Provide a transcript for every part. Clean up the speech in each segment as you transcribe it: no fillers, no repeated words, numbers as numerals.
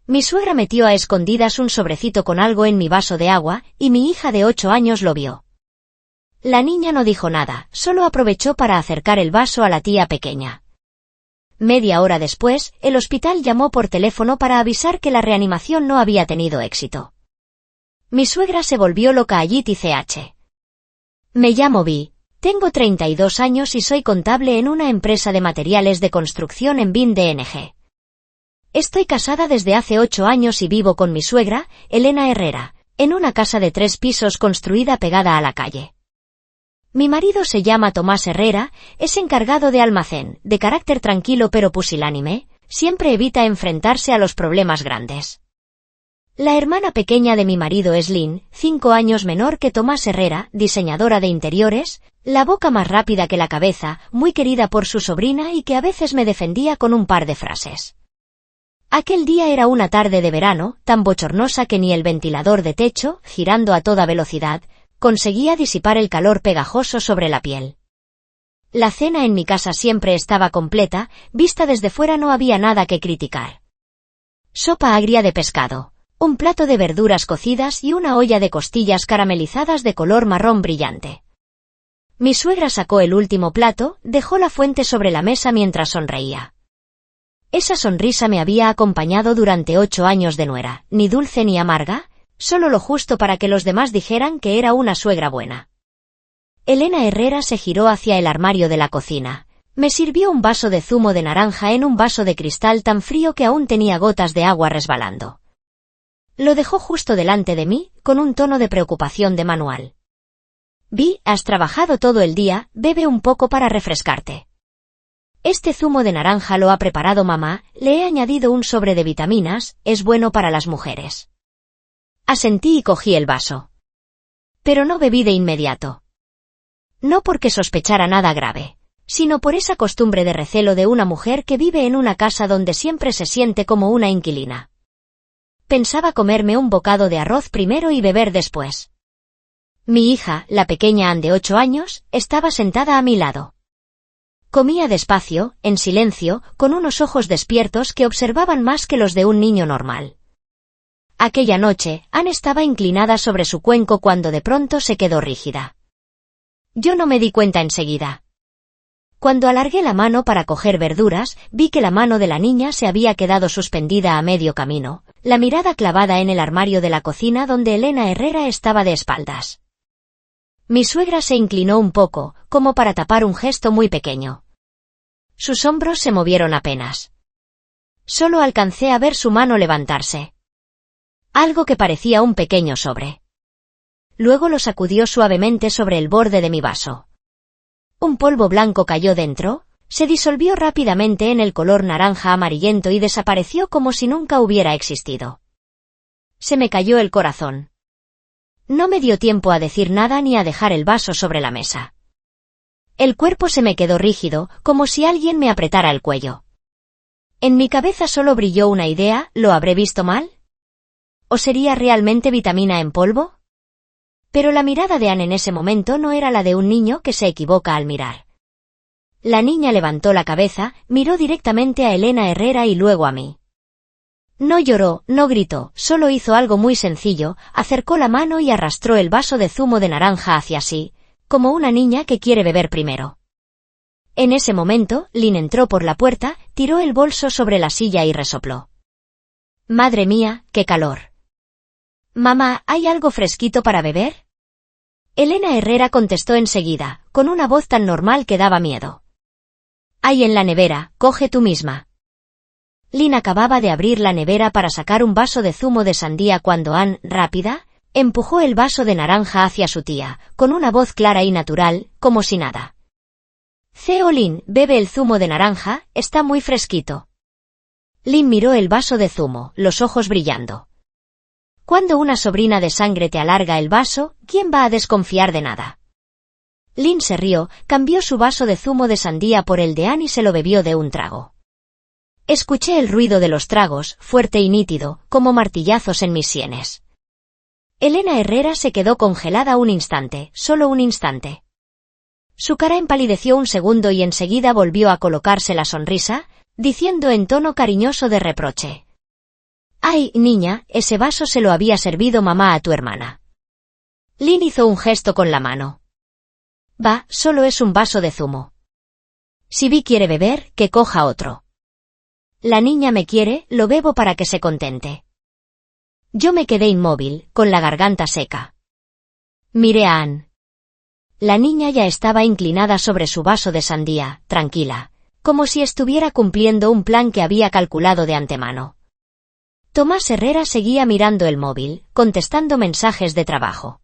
Mi suegra metió a escondidas un sobrecito con algo en mi vaso de agua, y mi hija de 8 años lo vio. La niña no dijo nada, solo aprovechó para acercar el vaso a la tía pequeña. Media hora después, el hospital llamó por teléfono para avisar que la reanimación no había tenido éxito. Mi suegra se volvió loca allí TCH. Me llamo Vi, tengo 32 años y soy contable en una empresa de materiales de construcción en Bin DNG. Estoy casada desde hace 8 años y vivo con mi suegra, Elena Herrera, en una casa de 3 pisos construida pegada a la calle. Mi marido se llama Tomás Herrera, es encargado de almacén, de carácter tranquilo pero pusilánime, siempre evita enfrentarse a los problemas grandes. La hermana pequeña de mi marido es Lynn, 5 años menor que Tomás Herrera, diseñadora de interiores, la boca más rápida que la cabeza, muy querida por su sobrina y que a veces me defendía con un par de frases. Aquel día era una tarde de verano, tan bochornosa que ni el ventilador de techo, girando a toda velocidad, conseguía disipar el calor pegajoso sobre la piel. La cena en mi casa siempre estaba completa, vista desde fuera no había nada que criticar. Sopa agria de pescado, un plato de verduras cocidas y una olla de costillas caramelizadas de color marrón brillante. Mi suegra sacó el último plato, dejó la fuente sobre la mesa mientras sonreía. Esa sonrisa me había acompañado durante 8 años de nuera, ni dulce ni amarga, solo lo justo para que los demás dijeran que era una suegra buena. Elena Herrera se giró hacia el armario de la cocina. Me sirvió un vaso de zumo de naranja en un vaso de cristal tan frío que aún tenía gotas de agua resbalando. Lo dejó justo delante de mí, con un tono de preocupación de manual. Vi, has trabajado todo el día, bebe un poco para refrescarte. Este zumo de naranja lo ha preparado mamá, le he añadido un sobre de vitaminas, es bueno para las mujeres. Asentí y cogí el vaso. Pero no bebí de inmediato. No porque sospechara nada grave, sino por esa costumbre de recelo de una mujer que vive en una casa donde siempre se siente como una inquilina. Pensaba comerme un bocado de arroz primero y beber después. Mi hija, la pequeña Ann de 8 años, estaba sentada a mi lado. Comía despacio, en silencio, con unos ojos despiertos que observaban más que los de un niño normal. Aquella noche, Ann estaba inclinada sobre su cuenco cuando de pronto se quedó rígida. Yo no me di cuenta enseguida. Cuando alargué la mano para coger verduras, vi que la mano de la niña se había quedado suspendida a medio camino, la mirada clavada en el armario de la cocina donde Elena Herrera estaba de espaldas. Mi suegra se inclinó un poco, como para tapar un gesto muy pequeño. Sus hombros se movieron apenas. Solo alcancé a ver su mano levantarse. Algo que parecía un pequeño sobre. Luego lo sacudió suavemente sobre el borde de mi vaso. Un polvo blanco cayó dentro, se disolvió rápidamente en el color naranja amarillento y desapareció como si nunca hubiera existido. Se me cayó el corazón. No me dio tiempo a decir nada ni a dejar el vaso sobre la mesa. El cuerpo se me quedó rígido, como si alguien me apretara el cuello. En mi cabeza solo brilló una idea, ¿lo habré visto mal? ¿O sería realmente vitamina en polvo? Pero la mirada de Ann en ese momento no era la de un niño que se equivoca al mirar. La niña levantó la cabeza, miró directamente a Elena Herrera y luego a mí. No lloró, no gritó, solo hizo algo muy sencillo, acercó la mano y arrastró el vaso de zumo de naranja hacia sí, como una niña que quiere beber primero. En ese momento, Lynn entró por la puerta, tiró el bolso sobre la silla y resopló. Madre mía, qué calor. Mamá, ¿hay algo fresquito para beber? Elena Herrera contestó enseguida, con una voz tan normal que daba miedo. Hay en la nevera, coge tú misma. Lynn acababa de abrir la nevera para sacar un vaso de zumo de sandía cuando Ann, rápida, empujó el vaso de naranja hacia su tía, con una voz clara y natural, como si nada. Lynn, bebe el zumo de naranja, está muy fresquito. Lynn miró el vaso de zumo, los ojos brillando. Cuando una sobrina de sangre te alarga el vaso, ¿quién va a desconfiar de nada? Lynn se rió, cambió su vaso de zumo de sandía por el de Ann y se lo bebió de un trago. Escuché el ruido de los tragos, fuerte y nítido, como martillazos en mis sienes. Elena Herrera se quedó congelada un instante, solo un instante. Su cara empalideció un segundo y enseguida volvió a colocarse la sonrisa, diciendo en tono cariñoso de reproche. Ay, niña, ese vaso se lo había servido mamá a tu hermana. Lynn hizo un gesto con la mano. Va, solo es un vaso de zumo. Si Vi quiere beber, que coja otro. La niña me quiere, lo bebo para que se contente. Yo me quedé inmóvil, con la garganta seca. Miré a Anne. La niña ya estaba inclinada sobre su vaso de sandía, tranquila, como si estuviera cumpliendo un plan que había calculado de antemano. Tomás Herrera seguía mirando el móvil, contestando mensajes de trabajo.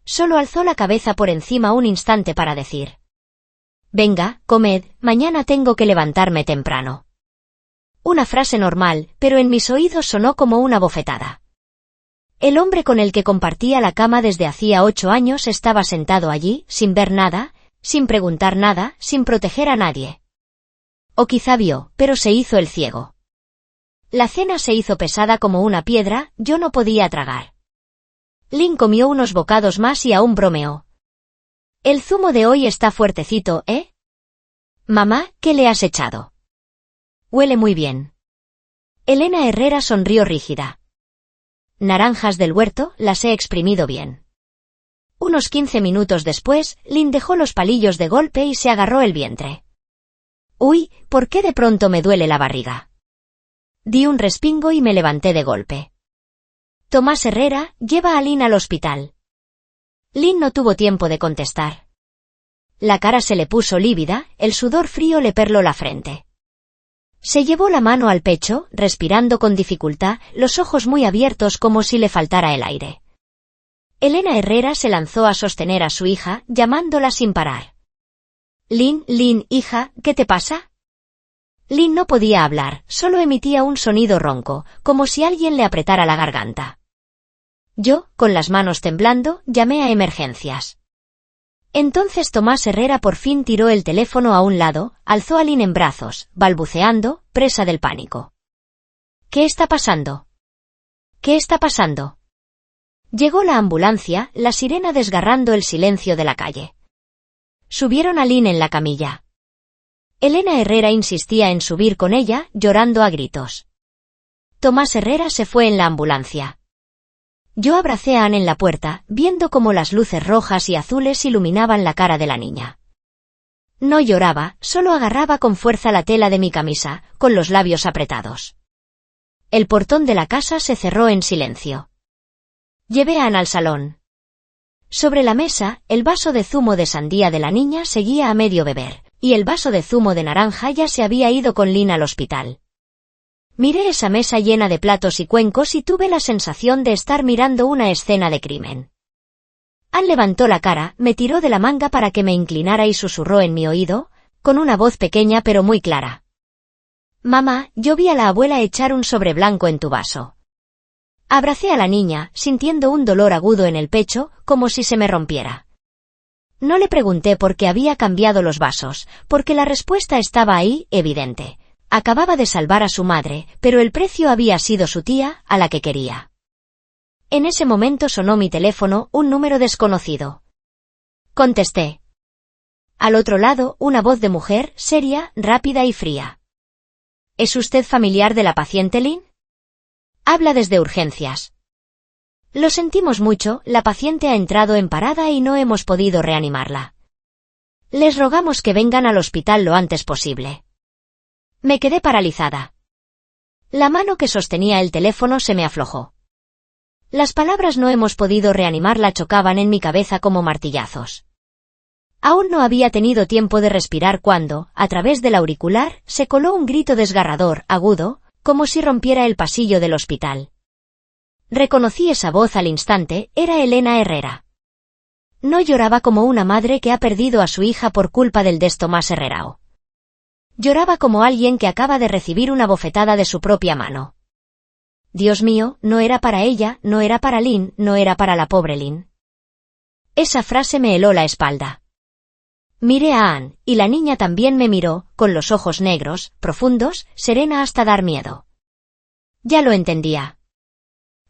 Solo alzó la cabeza por encima un instante para decir: «Venga, comed, mañana tengo que levantarme temprano». Una frase normal, pero en mis oídos sonó como una bofetada. El hombre con el que compartía la cama desde hacía 8 años estaba sentado allí, sin ver nada, sin preguntar nada, sin proteger a nadie. O quizá vio, pero se hizo el ciego. La cena se hizo pesada como una piedra, yo no podía tragar. Lynn comió unos bocados más y aún bromeó. «El zumo de hoy está fuertecito, ¿eh? Mamá, ¿qué le has echado?» «Huele muy bien». Elena Herrera sonrió rígida. «Naranjas del huerto, las he exprimido bien». Unos 15 minutos después, Lynn dejó los palillos de golpe y se agarró el vientre. «Uy, ¿por qué de pronto me duele la barriga?» Di un respingo y me levanté de golpe. «Tomás Herrera, lleva a Lynn al hospital». Lynn no tuvo tiempo de contestar. La cara se le puso lívida, el sudor frío le perló la frente. Se llevó la mano al pecho, respirando con dificultad, los ojos muy abiertos como si le faltara el aire. Elena Herrera se lanzó a sostener a su hija, llamándola sin parar. «Lynn, Lynn, hija, ¿qué te pasa?» Lynn no podía hablar, solo emitía un sonido ronco, como si alguien le apretara la garganta. Yo, con las manos temblando, llamé a emergencias. Entonces Tomás Herrera por fin tiró el teléfono a un lado, alzó a Lynn en brazos, balbuceando, presa del pánico. «¿Qué está pasando? ¿Qué está pasando?» Llegó la ambulancia, la sirena desgarrando el silencio de la calle. Subieron a Lynn en la camilla. Elena Herrera insistía en subir con ella, llorando a gritos. Tomás Herrera se fue en la ambulancia. Yo abracé a Anne en la puerta, viendo cómo las luces rojas y azules iluminaban la cara de la niña. No lloraba, solo agarraba con fuerza la tela de mi camisa, con los labios apretados. El portón de la casa se cerró en silencio. Llevé a Anne al salón. Sobre la mesa, el vaso de zumo de sandía de la niña seguía a medio beber, y el vaso de zumo de naranja ya se había ido con Lynn al hospital. Miré esa mesa llena de platos y cuencos y tuve la sensación de estar mirando una escena de crimen. Anne levantó la cara, me tiró de la manga para que me inclinara y susurró en mi oído, con una voz pequeña pero muy clara. «Mamá, yo vi a la abuela echar un sobre blanco en tu vaso». Abracé a la niña, sintiendo un dolor agudo en el pecho, como si se me rompiera. No le pregunté por qué había cambiado los vasos, porque la respuesta estaba ahí, evidente. Acababa de salvar a su madre, pero el precio había sido su tía, a la que quería. En ese momento sonó mi teléfono, un número desconocido. Contesté. Al otro lado, una voz de mujer, seria, rápida y fría. ¿Es usted familiar de la paciente Lynn? Habla desde urgencias. Lo sentimos mucho, la paciente ha entrado en parada y no hemos podido reanimarla. Les rogamos que vengan al hospital lo antes posible. Me quedé paralizada. La mano que sostenía el teléfono se me aflojó. Las palabras «no hemos podido reanimarla» chocaban en mi cabeza como martillazos. Aún no había tenido tiempo de respirar cuando, a través del auricular, se coló un grito desgarrador, agudo, como si rompiera el pasillo del hospital. Reconocí esa voz al instante, era Elena Herrera. No lloraba como una madre que ha perdido a su hija por culpa del Tomás Herrerao. Lloraba como alguien que acaba de recibir una bofetada de su propia mano. Dios mío, no era para ella, no era para Lynn, no era para la pobre Lynn. Esa frase me heló la espalda. Miré a Anne, y la niña también me miró, con los ojos negros, profundos, serena hasta dar miedo. Ya lo entendía.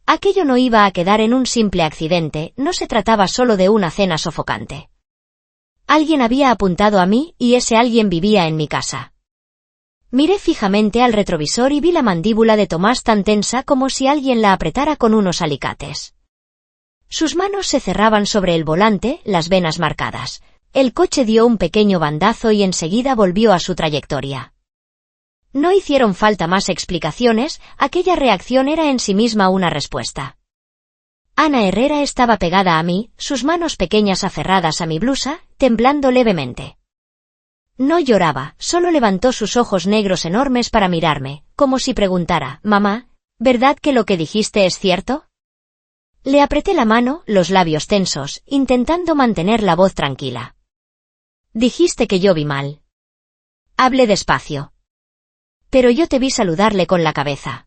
Aquello no iba a quedar en un simple accidente, no se trataba solo de una cena sofocante. Alguien había apuntado a mí, y ese alguien vivía en mi casa. Miré fijamente al retrovisor y vi la mandíbula de Tomás tan tensa como si alguien la apretara con unos alicates. Sus manos se cerraban sobre el volante, las venas marcadas. El coche dio un pequeño bandazo y enseguida volvió a su trayectoria. No hicieron falta más explicaciones, aquella reacción era en sí misma una respuesta. Ana Herrera estaba pegada a mí, sus manos pequeñas aferradas a mi blusa, temblando levemente. No lloraba, solo levantó sus ojos negros enormes para mirarme, como si preguntara, «Mamá, ¿verdad que lo que dijiste es cierto?» Le apreté la mano, los labios tensos, intentando mantener la voz tranquila. «Dijiste que yo vi mal. Hablé despacio. Pero yo te vi saludarle con la cabeza.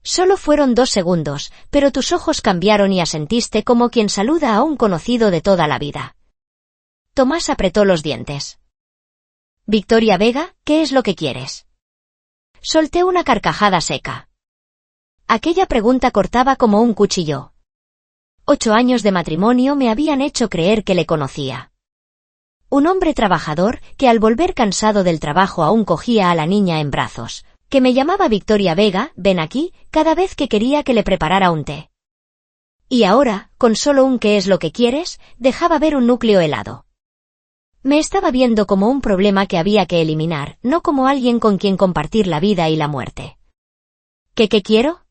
Solo fueron 2 segundos, pero tus ojos cambiaron y asentiste como quien saluda a un conocido de toda la vida». Tomás apretó los dientes. «Victoria Vega, ¿qué es lo que quieres?» Solté una carcajada seca. Aquella pregunta cortaba como un cuchillo. 8 años de matrimonio me habían hecho creer que le conocía. Un hombre trabajador, que al volver cansado del trabajo aún cogía a la niña en brazos, que me llamaba Victoria Vega, ven aquí, cada vez que quería que le preparara un té. Y ahora, con solo un ¿qué es lo que quieres?, dejaba ver un núcleo helado. Me estaba viendo como un problema que había que eliminar, no como alguien con quien compartir la vida y la muerte. ¿Qué quiero?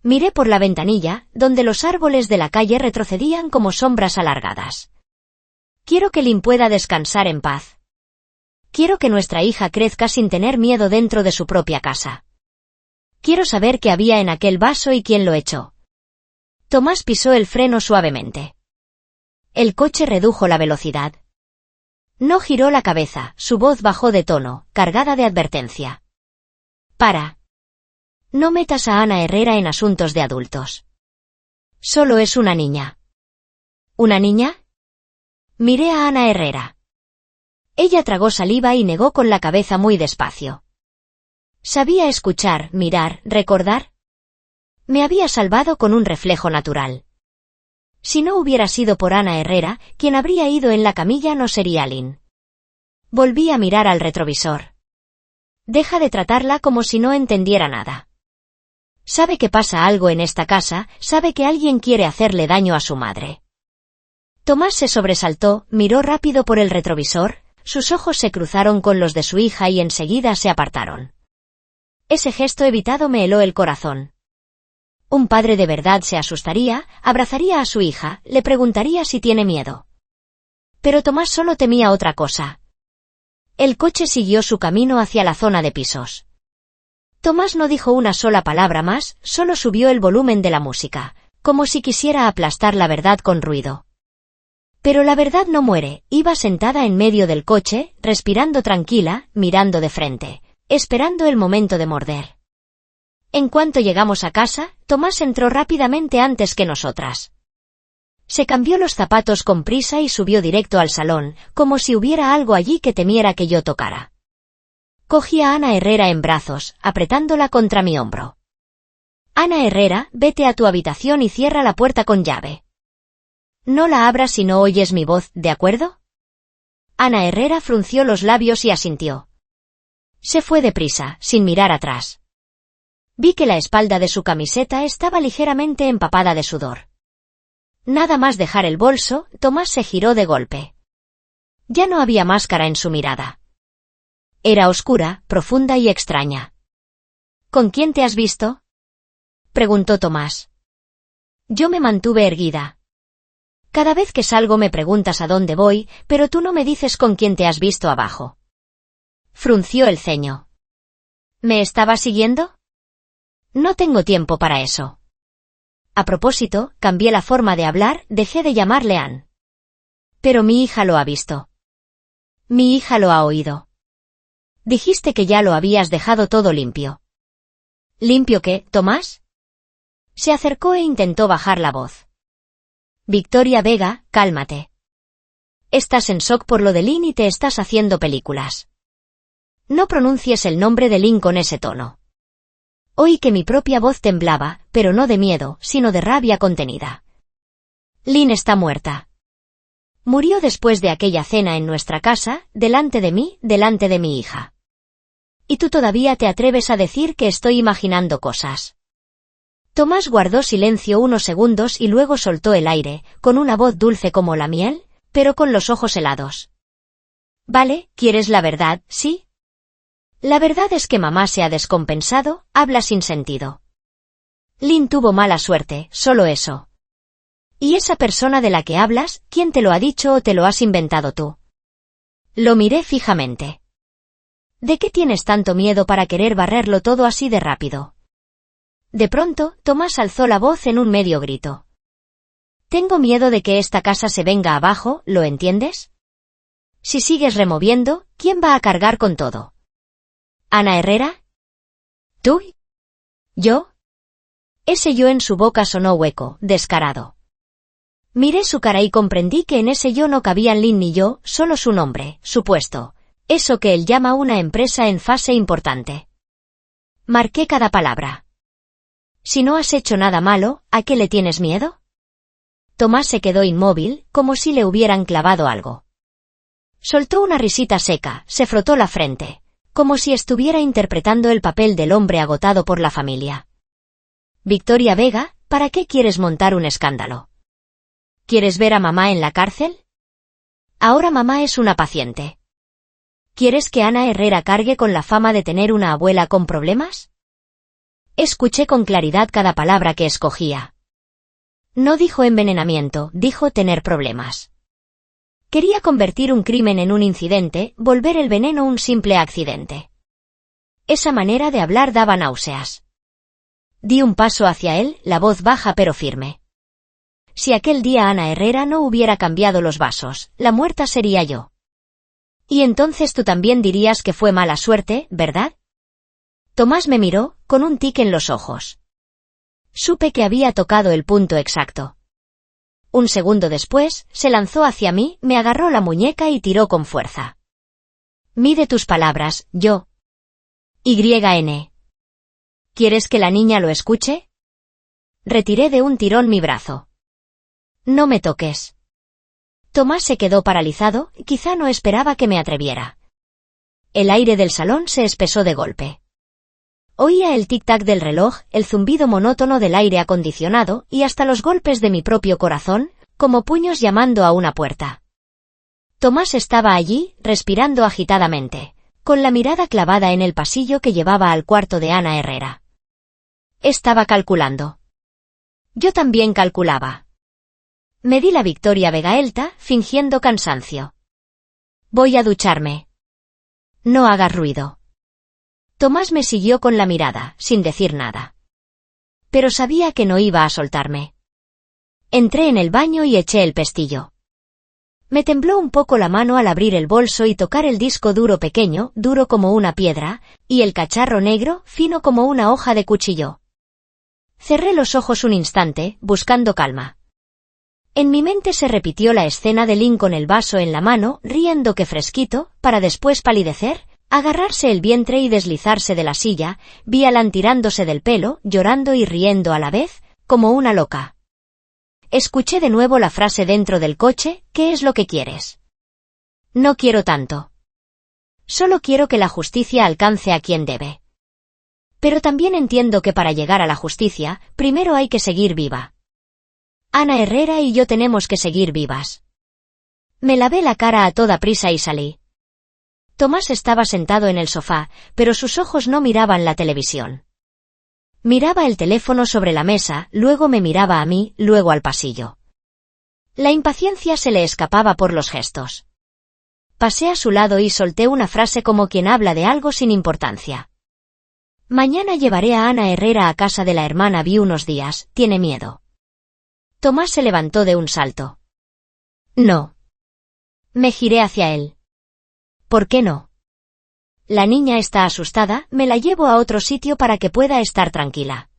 Miré por la ventanilla, donde los árboles de la calle retrocedían como sombras alargadas. Quiero que Lynn pueda descansar en paz. Quiero que nuestra hija crezca sin tener miedo dentro de su propia casa. Quiero saber qué había en aquel vaso y quién lo echó. Tomás pisó el freno suavemente. El coche redujo la velocidad. No giró la cabeza, su voz bajó de tono, cargada de advertencia. «Para. No metas a Ana Herrera en asuntos de adultos. Solo es una niña». «¿Una niña?» Miré a Ana Herrera. Ella tragó saliva y negó con la cabeza muy despacio. Sabía escuchar, mirar, recordar. Me había salvado con un reflejo natural. Si no hubiera sido por Ana Herrera, quien habría ido en la camilla no sería Lynn. Volví a mirar al retrovisor. Deja de tratarla como si no entendiera nada. Sabe que pasa algo en esta casa, sabe que alguien quiere hacerle daño a su madre. Tomás se sobresaltó, miró rápido por el retrovisor, sus ojos se cruzaron con los de su hija y enseguida se apartaron. Ese gesto evitado me heló el corazón. Un padre de verdad se asustaría, abrazaría a su hija, le preguntaría si tiene miedo. Pero Tomás solo temía otra cosa. El coche siguió su camino hacia la zona de pisos. Tomás no dijo una sola palabra más, solo subió el volumen de la música, como si quisiera aplastar la verdad con ruido. Pero la verdad no muere, iba sentada en medio del coche, respirando tranquila, mirando de frente, esperando el momento de morder. En cuanto llegamos a casa, Tomás entró rápidamente antes que nosotras. Se cambió los zapatos con prisa y subió directo al salón, como si hubiera algo allí que temiera que yo tocara. Cogí a Ana Herrera en brazos, apretándola contra mi hombro. «Ana Herrera, vete a tu habitación y cierra la puerta con llave. No la abras si no oyes mi voz, ¿de acuerdo?» Ana Herrera frunció los labios y asintió. Se fue deprisa, sin mirar atrás. Vi que la espalda de su camiseta estaba ligeramente empapada de sudor. Nada más dejar el bolso, Tomás se giró de golpe. Ya no había máscara en su mirada. Era oscura, profunda y extraña. «¿Con quién te has visto?», preguntó Tomás. Yo me mantuve erguida. «Cada vez que salgo me preguntas a dónde voy, pero tú no me dices con quién te has visto abajo». Frunció el ceño. «¿Me estaba siguiendo?» «No tengo tiempo para eso». A propósito, cambié la forma de hablar, dejé de llamarle Ann. «Pero mi hija lo ha visto». «Mi hija lo ha oído». «Dijiste que ya lo habías dejado todo limpio». «¿Limpio qué, Tomás?». Se acercó e intentó bajar la voz. «Victoria Vega, cálmate. Estás en shock por lo de Lynn y te estás haciendo películas. No pronuncies el nombre de Lynn con ese tono». Oí que mi propia voz temblaba, pero no de miedo, sino de rabia contenida. Lynn está muerta. Murió después de aquella cena en nuestra casa, delante de mí, delante de mi hija. Y tú todavía te atreves a decir que estoy imaginando cosas. Tomás guardó silencio unos segundos y luego soltó el aire, con una voz dulce como la miel, pero con los ojos helados. Vale, ¿quieres la verdad, sí? La verdad es que mamá se ha descompensado, habla sin sentido. Lynn tuvo mala suerte, solo eso. ¿Y esa persona de la que hablas, quién te lo ha dicho o te lo has inventado tú? Lo miré fijamente. ¿De qué tienes tanto miedo para querer barrerlo todo así de rápido? De pronto, Tomás alzó la voz en un medio grito. Tengo miedo de que esta casa se venga abajo, ¿lo entiendes? Si sigues removiendo, ¿quién va a cargar con todo? ¿Ana Herrera? ¿Tú? ¿Yo? Ese yo en su boca sonó hueco, descarado. Miré su cara y comprendí que en ese yo no cabían Lynn ni yo, solo su nombre, su puesto. Eso que él llama una empresa en fase importante. Marqué cada palabra. Si no has hecho nada malo, ¿a qué le tienes miedo? Tomás se quedó inmóvil, como si le hubieran clavado algo. Soltó una risita seca, se frotó la frente, como si estuviera interpretando el papel del hombre agotado por la familia. Victoria Vega, ¿para qué quieres montar un escándalo? ¿Quieres ver a mamá en la cárcel? Ahora mamá es una paciente. ¿Quieres que Ana Herrera cargue con la fama de tener una abuela con problemas? Escuché con claridad cada palabra que escogía. No dijo envenenamiento, dijo tener problemas. Quería convertir un crimen en un incidente, volver el veneno un simple accidente. Esa manera de hablar daba náuseas. Di un paso hacia él, la voz baja pero firme. Si aquel día Ana Herrera no hubiera cambiado los vasos, la muerta sería yo. Y entonces tú también dirías que fue mala suerte, ¿verdad? Tomás me miró, con un tic en los ojos. Supe que había tocado el punto exacto. Un segundo después, se lanzó hacia mí, me agarró la muñeca y tiró con fuerza. Mide tus palabras, yo. YN. ¿Quieres que la niña lo escuche? Retiré de un tirón mi brazo. No me toques. Tomás se quedó paralizado, quizá no esperaba que me atreviera. El aire del salón se espesó de golpe. Oía el tic-tac del reloj, el zumbido monótono del aire acondicionado y hasta los golpes de mi propio corazón, como puños llamando a una puerta. Tomás estaba allí, respirando agitadamente, con la mirada clavada en el pasillo que llevaba al cuarto de Ana Herrera. Estaba calculando. Yo también calculaba. Me di la Victoria Vegaelta, fingiendo cansancio. Voy a ducharme. No hagas ruido. Tomás me siguió con la mirada, sin decir nada. Pero sabía que no iba a soltarme. Entré en el baño y eché el pestillo. Me tembló un poco la mano al abrir el bolso y tocar el disco duro pequeño, duro como una piedra, y el cacharro negro, fino como una hoja de cuchillo. Cerré los ojos un instante, buscando calma. En mi mente se repitió la escena de Lynn con el vaso en la mano, riendo que fresquito, para después palidecer, agarrarse el vientre y deslizarse de la silla, vi a Lan tirándose del pelo, llorando y riendo a la vez, como una loca. Escuché de nuevo la frase dentro del coche, ¿qué es lo que quieres? No quiero tanto. Solo quiero que la justicia alcance a quien debe. Pero también entiendo que para llegar a la justicia, primero hay que seguir viva. Ana Herrera y yo tenemos que seguir vivas. Me lavé la cara a toda prisa y salí. Tomás estaba sentado en el sofá, pero sus ojos no miraban la televisión. Miraba el teléfono sobre la mesa, luego me miraba a mí, luego al pasillo. La impaciencia se le escapaba por los gestos. Pasé a su lado y solté una frase como quien habla de algo sin importancia. Mañana llevaré a Ana Herrera a casa de la hermana Vi unos días, tiene miedo. Tomás se levantó de un salto. No. Me giré hacia él. ¿Por qué no? La niña está asustada, me la llevo a otro sitio para que pueda estar tranquila.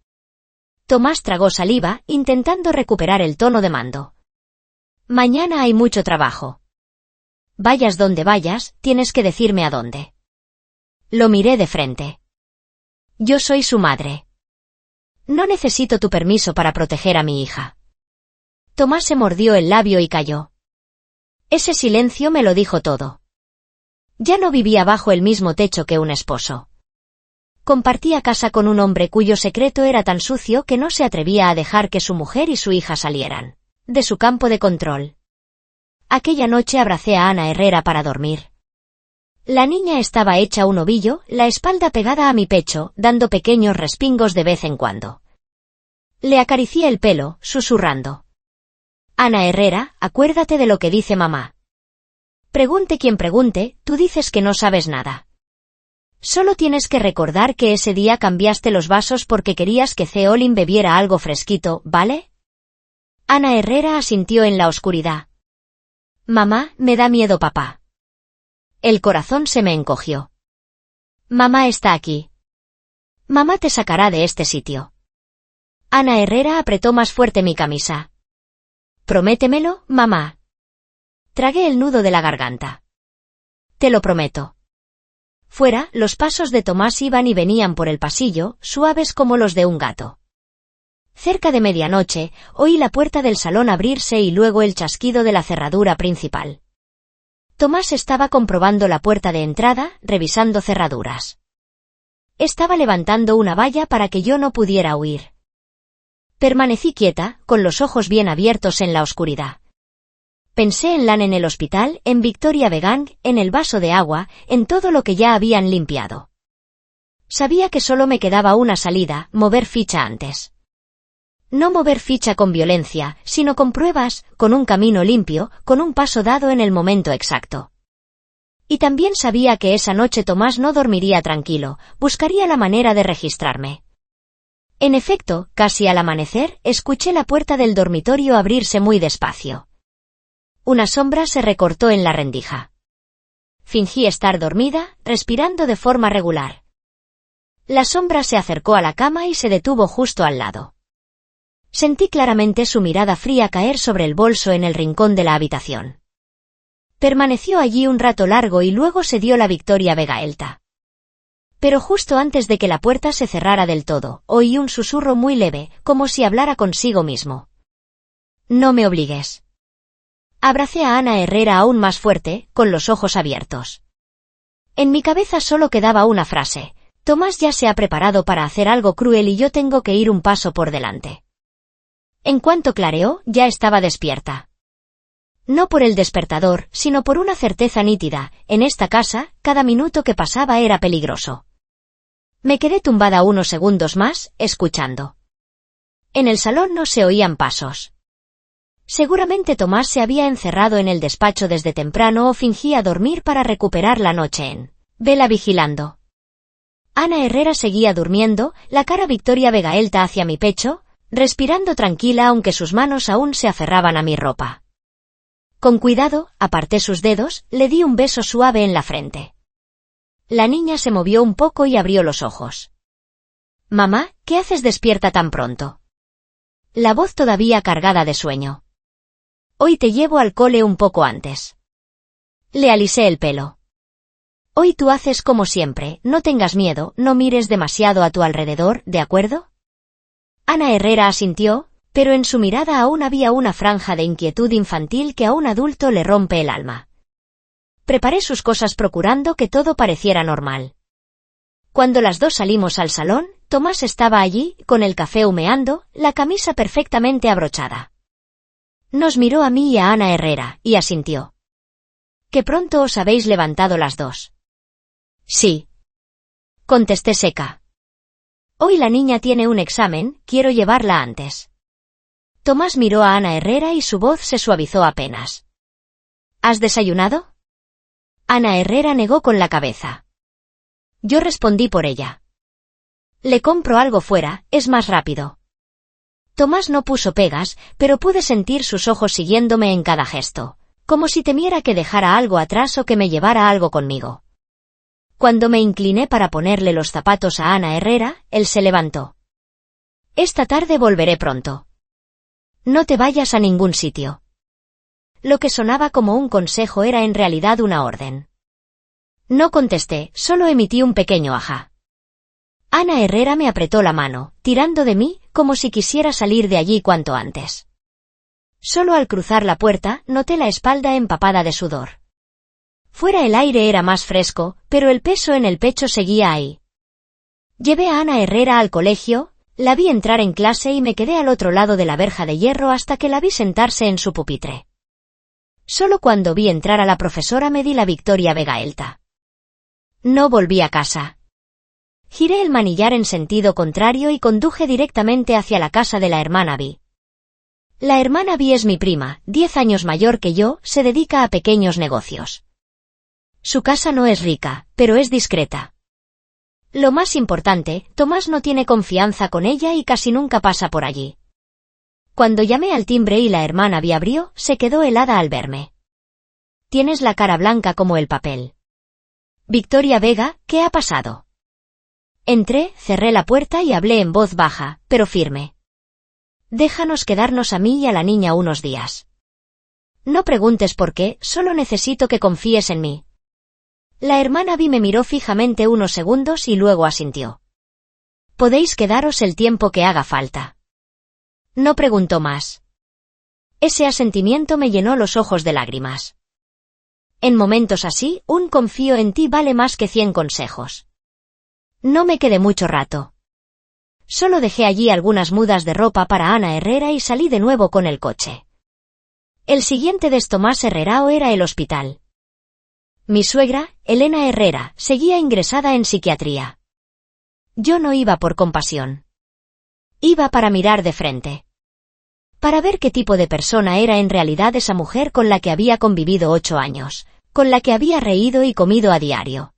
Tomás tragó saliva, intentando recuperar el tono de mando. Mañana hay mucho trabajo. Vayas donde vayas, tienes que decirme a dónde. Lo miré de frente. Yo soy su madre. No necesito tu permiso para proteger a mi hija. Tomás se mordió el labio y calló. Ese silencio me lo dijo todo. Ya no vivía bajo el mismo techo que un esposo. Compartía casa con un hombre cuyo secreto era tan sucio que no se atrevía a dejar que su mujer y su hija salieran de su campo de control. Aquella noche abracé a Ana Herrera para dormir. La niña estaba hecha un ovillo, la espalda pegada a mi pecho, dando pequeños respingos de vez en cuando. Le acaricié el pelo, susurrando: Ana Herrera, acuérdate de lo que dice mamá. Pregunte quien pregunte, tú dices que no sabes nada. Solo tienes que recordar que ese día cambiaste los vasos porque querías que Ceolin bebiera algo fresquito, ¿vale? Ana Herrera asintió en la oscuridad. Mamá, me da miedo papá. El corazón se me encogió. Mamá está aquí. Mamá te sacará de este sitio. Ana Herrera apretó más fuerte mi camisa. Prométemelo, mamá. Tragué el nudo de la garganta. Te lo prometo. Fuera, los pasos de Tomás iban y venían por el pasillo, suaves como los de un gato. Cerca de medianoche, oí la puerta del salón abrirse y luego el chasquido de la cerradura principal. Tomás estaba comprobando la puerta de entrada, revisando cerraduras. Estaba levantando una valla para que yo no pudiera huir. Permanecí quieta, con los ojos bien abiertos en la oscuridad. Pensé en Lan en el hospital, en Victoria Vegang, en el vaso de agua, en todo lo que ya habían limpiado. Sabía que solo me quedaba una salida, mover ficha antes. No mover ficha con violencia, sino con pruebas, con un camino limpio, con un paso dado en el momento exacto. Y también sabía que esa noche Tomás no dormiría tranquilo, buscaría la manera de registrarme. En efecto, casi al amanecer, escuché la puerta del dormitorio abrirse muy despacio. Una sombra se recortó en la rendija. Fingí estar dormida, respirando de forma regular. La sombra se acercó a la cama y se detuvo justo al lado. Sentí claramente su mirada fría caer sobre el bolso en el rincón de la habitación. Permaneció allí un rato largo y luego se dio la Victoria Vegaelta. Pero justo antes de que la puerta se cerrara del todo, oí un susurro muy leve, como si hablara consigo mismo. No me obligues. Abracé a Ana Herrera aún más fuerte, con los ojos abiertos. En mi cabeza solo quedaba una frase: Tomás ya se ha preparado para hacer algo cruel y yo tengo que ir un paso por delante. En cuanto clareó, ya estaba despierta. No por el despertador, sino por una certeza nítida: en esta casa, cada minuto que pasaba era peligroso. Me quedé tumbada unos segundos más, escuchando. En el salón no se oían pasos. Seguramente Tomás se había encerrado en el despacho desde temprano o fingía dormir para recuperar la noche en vela vigilando. Ana Herrera seguía durmiendo, la cara Victoria Vegaelta hacia mi pecho, respirando tranquila aunque sus manos aún se aferraban a mi ropa. Con cuidado, aparté sus dedos, le di un beso suave en la frente. La niña se movió un poco y abrió los ojos. Mamá, ¿qué haces despierta tan pronto? La voz todavía cargada de sueño. Hoy te llevo al cole un poco antes. Le alisé el pelo. Hoy tú haces como siempre, no tengas miedo, no mires demasiado a tu alrededor, ¿de acuerdo? Ana Herrera asintió, pero en su mirada aún había una franja de inquietud infantil que a un adulto le rompe el alma. Preparé sus cosas procurando que todo pareciera normal. Cuando las dos salimos al salón, Tomás estaba allí, con el café humeando, la camisa perfectamente abrochada. Nos miró a mí y a Ana Herrera, y asintió. —¿Que pronto os habéis levantado las dos? —Sí. Contesté seca. Hoy la niña tiene un examen, quiero llevarla antes. Tomás miró a Ana Herrera y su voz se suavizó apenas. ¿Has desayunado? Ana Herrera negó con la cabeza. Yo respondí por ella. Le compro algo fuera, es más rápido. Tomás no puso pegas, pero pude sentir sus ojos siguiéndome en cada gesto, como si temiera que dejara algo atrás o que me llevara algo conmigo. Cuando me incliné para ponerle los zapatos a Ana Herrera, él se levantó. Esta tarde volveré pronto. No te vayas a ningún sitio. Lo que sonaba como un consejo era en realidad una orden. No contesté, solo emití un pequeño ajá. Ana Herrera me apretó la mano, tirando de mí, como si quisiera salir de allí cuanto antes. Solo al cruzar la puerta, noté la espalda empapada de sudor. Fuera el aire era más fresco, pero el peso en el pecho seguía ahí. Llevé a Ana Herrera al colegio, la vi entrar en clase y me quedé al otro lado de la verja de hierro hasta que la vi sentarse en su pupitre. Solo cuando vi entrar a la profesora me di la Victoria Vegaelta. No volví a casa. Giré el manillar en sentido contrario y conduje directamente hacia la casa de la hermana Vi. La hermana Vi es mi prima, 10 años mayor que yo, se dedica a pequeños negocios. Su casa no es rica, pero es discreta. Lo más importante, Tomás no tiene confianza con ella y casi nunca pasa por allí. Cuando llamé al timbre y la hermana Vi abrió, se quedó helada al verme. Tienes la cara blanca como el papel. Victoria Vega, ¿qué ha pasado? Entré, cerré la puerta y hablé en voz baja, pero firme. Déjanos quedarnos a mí y a la niña unos días. No preguntes por qué, solo necesito que confíes en mí. La hermana Vi me miró fijamente unos segundos y luego asintió. Podéis quedaros el tiempo que haga falta. No preguntó más. Ese asentimiento me llenó los ojos de lágrimas. En momentos así, un confío en ti vale más que 100 consejos. No me quedé mucho rato. Solo dejé allí algunas mudas de ropa para Ana Herrera y salí de nuevo con el coche. El siguiente de Tomás Herrerao era el hospital. Mi suegra, Elena Herrera, seguía ingresada en psiquiatría. Yo no iba por compasión. Iba para mirar de frente. Para ver qué tipo de persona era en realidad esa mujer con la que había convivido 8 años, con la que había reído y comido a diario.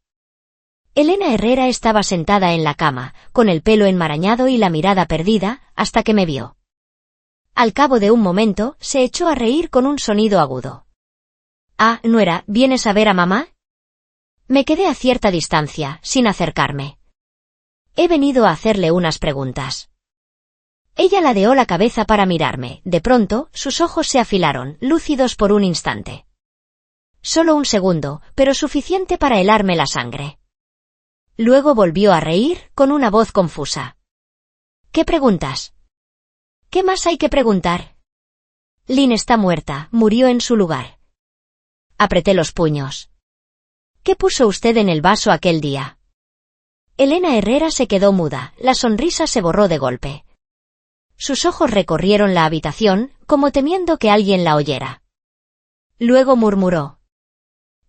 Elena Herrera estaba sentada en la cama, con el pelo enmarañado y la mirada perdida, hasta que me vio. Al cabo de un momento, se echó a reír con un sonido agudo. Ah, nuera, ¿vienes a ver a mamá? Me quedé a cierta distancia, sin acercarme. He venido a hacerle unas preguntas. Ella ladeó la cabeza para mirarme, de pronto, sus ojos se afilaron, lúcidos por un instante. Solo un segundo, pero suficiente para helarme la sangre. Luego volvió a reír, con una voz confusa. ¿Qué preguntas? ¿Qué más hay que preguntar? Lynn está muerta, murió en su lugar. Apreté los puños. ¿Qué puso usted en el vaso aquel día? Elena Herrera se quedó muda, la sonrisa se borró de golpe. Sus ojos recorrieron la habitación, como temiendo que alguien la oyera. Luego murmuró.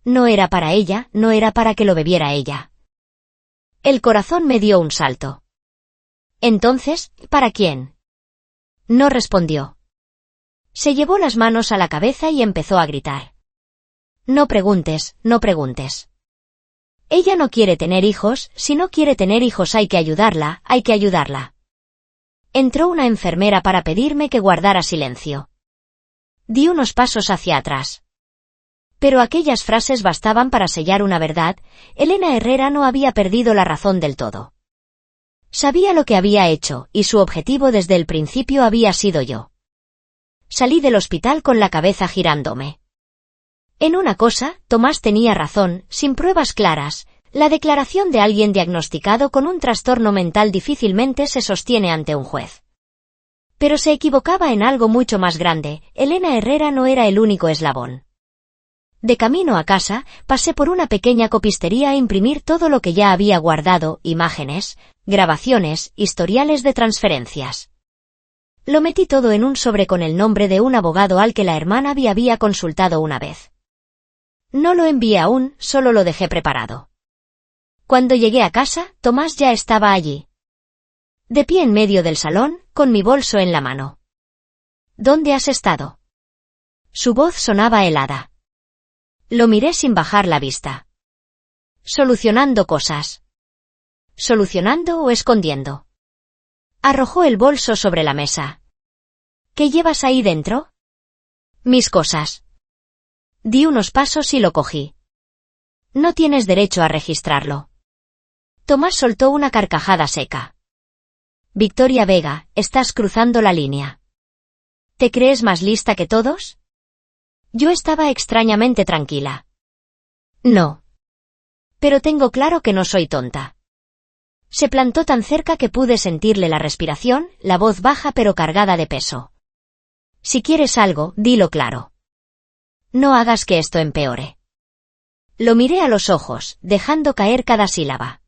No era para ella, no era para que lo bebiera ella. El corazón me dio un salto. Entonces, ¿para quién? No respondió. Se llevó las manos a la cabeza y empezó a gritar. No preguntes, no preguntes. Ella no quiere tener hijos, si no quiere tener hijos hay que ayudarla, hay que ayudarla. Entró una enfermera para pedirme que guardara silencio. Di unos pasos hacia atrás. Pero aquellas frases bastaban para sellar una verdad, Elena Herrera no había perdido la razón del todo. Sabía lo que había hecho, y su objetivo desde el principio había sido yo. Salí del hospital con la cabeza girándome. En una cosa, Tomás tenía razón, sin pruebas claras, la declaración de alguien diagnosticado con un trastorno mental difícilmente se sostiene ante un juez. Pero se equivocaba en algo mucho más grande, Elena Herrera no era el único eslabón. De camino a casa, pasé por una pequeña copistería a imprimir todo lo que ya había guardado, imágenes, grabaciones, historiales de transferencias. Lo metí todo en un sobre con el nombre de un abogado al que la hermana había consultado una vez. No lo envié aún, solo lo dejé preparado. Cuando llegué a casa, Tomás ya estaba allí. De pie en medio del salón, con mi bolso en la mano. ¿Dónde has estado? Su voz sonaba helada. Lo miré sin bajar la vista. Solucionando cosas. ¿Solucionando o escondiendo? Arrojó el bolso sobre la mesa. ¿Qué llevas ahí dentro? Mis cosas. Di unos pasos y lo cogí. No tienes derecho a registrarlo. Tomás soltó una carcajada seca. Victoria Vega, estás cruzando la línea. ¿Te crees más lista que todos? Yo estaba extrañamente tranquila. No. Pero tengo claro que no soy tonta. Se plantó tan cerca que pude sentirle la respiración, la voz baja pero cargada de peso. Si quieres algo, dilo claro. No hagas que esto empeore. Lo miré a los ojos, dejando caer cada sílaba.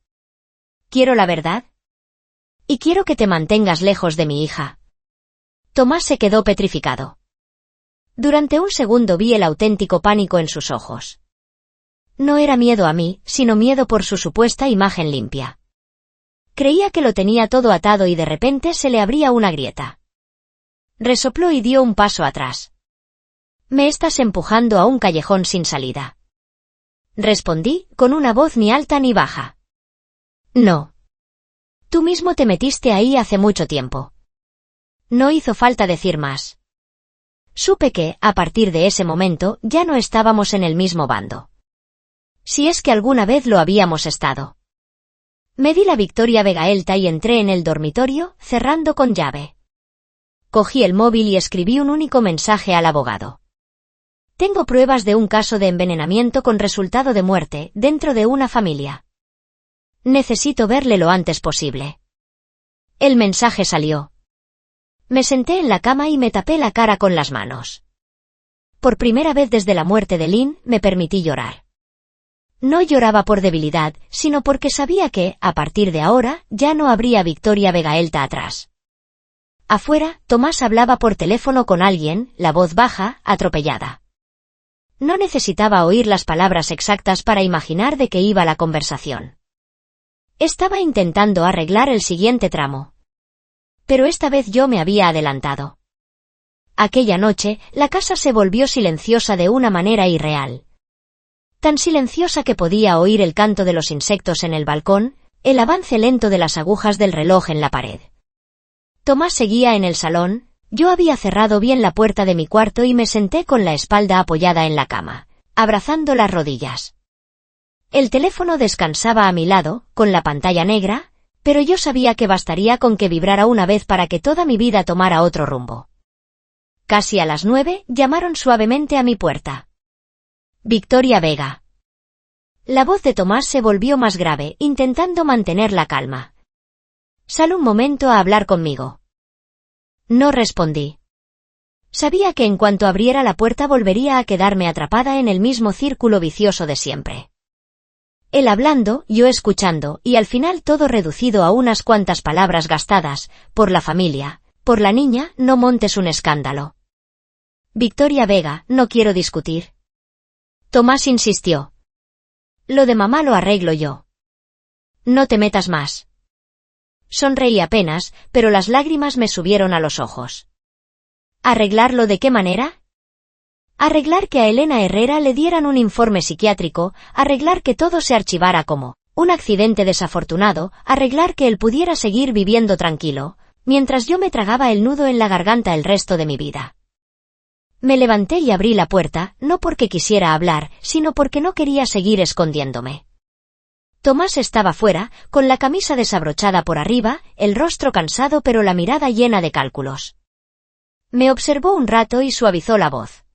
¿Quiero la verdad? Y quiero que te mantengas lejos de mi hija. Tomás se quedó petrificado. Durante un segundo vi el auténtico pánico en sus ojos. No era miedo a mí, sino miedo por su supuesta imagen limpia. Creía que lo tenía todo atado y de repente se le abría una grieta. Resopló y dio un paso atrás. Me estás empujando a un callejón sin salida. Respondí, con una voz ni alta ni baja. No. Tú mismo te metiste ahí hace mucho tiempo. No hizo falta decir más. Supe que, a partir de ese momento, ya no estábamos en el mismo bando. Si es que alguna vez lo habíamos estado. Me di la Victoria Vegaelta y entré en el dormitorio, cerrando con llave. Cogí el móvil y escribí un único mensaje al abogado. Tengo pruebas de un caso de envenenamiento con resultado de muerte, dentro de una familia. Necesito verle lo antes posible. El mensaje salió. Me senté en la cama y me tapé la cara con las manos. Por primera vez desde la muerte de Lynn, me permití llorar. No lloraba por debilidad, sino porque sabía que, a partir de ahora, ya no habría Victoria Vegaelta atrás. Afuera, Tomás hablaba por teléfono con alguien, la voz baja, atropellada. No necesitaba oír las palabras exactas para imaginar de qué iba la conversación. Estaba intentando arreglar el siguiente tramo. Pero esta vez yo me había adelantado. Aquella noche, la casa se volvió silenciosa de una manera irreal. Tan silenciosa que podía oír el canto de los insectos en el balcón, el avance lento de las agujas del reloj en la pared. Tomás seguía en el salón, yo había cerrado bien la puerta de mi cuarto y me senté con la espalda apoyada en la cama, abrazando las rodillas. El teléfono descansaba a mi lado, con la pantalla negra, pero yo sabía que bastaría con que vibrara una vez para que toda mi vida tomara otro rumbo. Casi a las 9, llamaron suavemente a mi puerta. Victoria Vega. La voz de Tomás se volvió más grave, intentando mantener la calma. Sal un momento a hablar conmigo. No respondí. Sabía que en cuanto abriera la puerta volvería a quedarme atrapada en el mismo círculo vicioso de siempre. Él hablando, yo escuchando, y al final todo reducido a unas cuantas palabras gastadas, por la familia, por la niña, no montes un escándalo. Victoria Vega, no quiero discutir. Tomás insistió. Lo de mamá lo arreglo yo. No te metas más. Sonreí apenas, pero las lágrimas me subieron a los ojos. ¿Arreglarlo de qué manera? Arreglar que a Elena Herrera le dieran un informe psiquiátrico, arreglar que todo se archivara como un accidente desafortunado, arreglar que él pudiera seguir viviendo tranquilo, mientras yo me tragaba el nudo en la garganta el resto de mi vida. Me levanté y abrí la puerta, no porque quisiera hablar, sino porque no quería seguir escondiéndome. Tomás estaba fuera, con la camisa desabrochada por arriba, el rostro cansado pero la mirada llena de cálculos. Me observó un rato y suavizó la voz.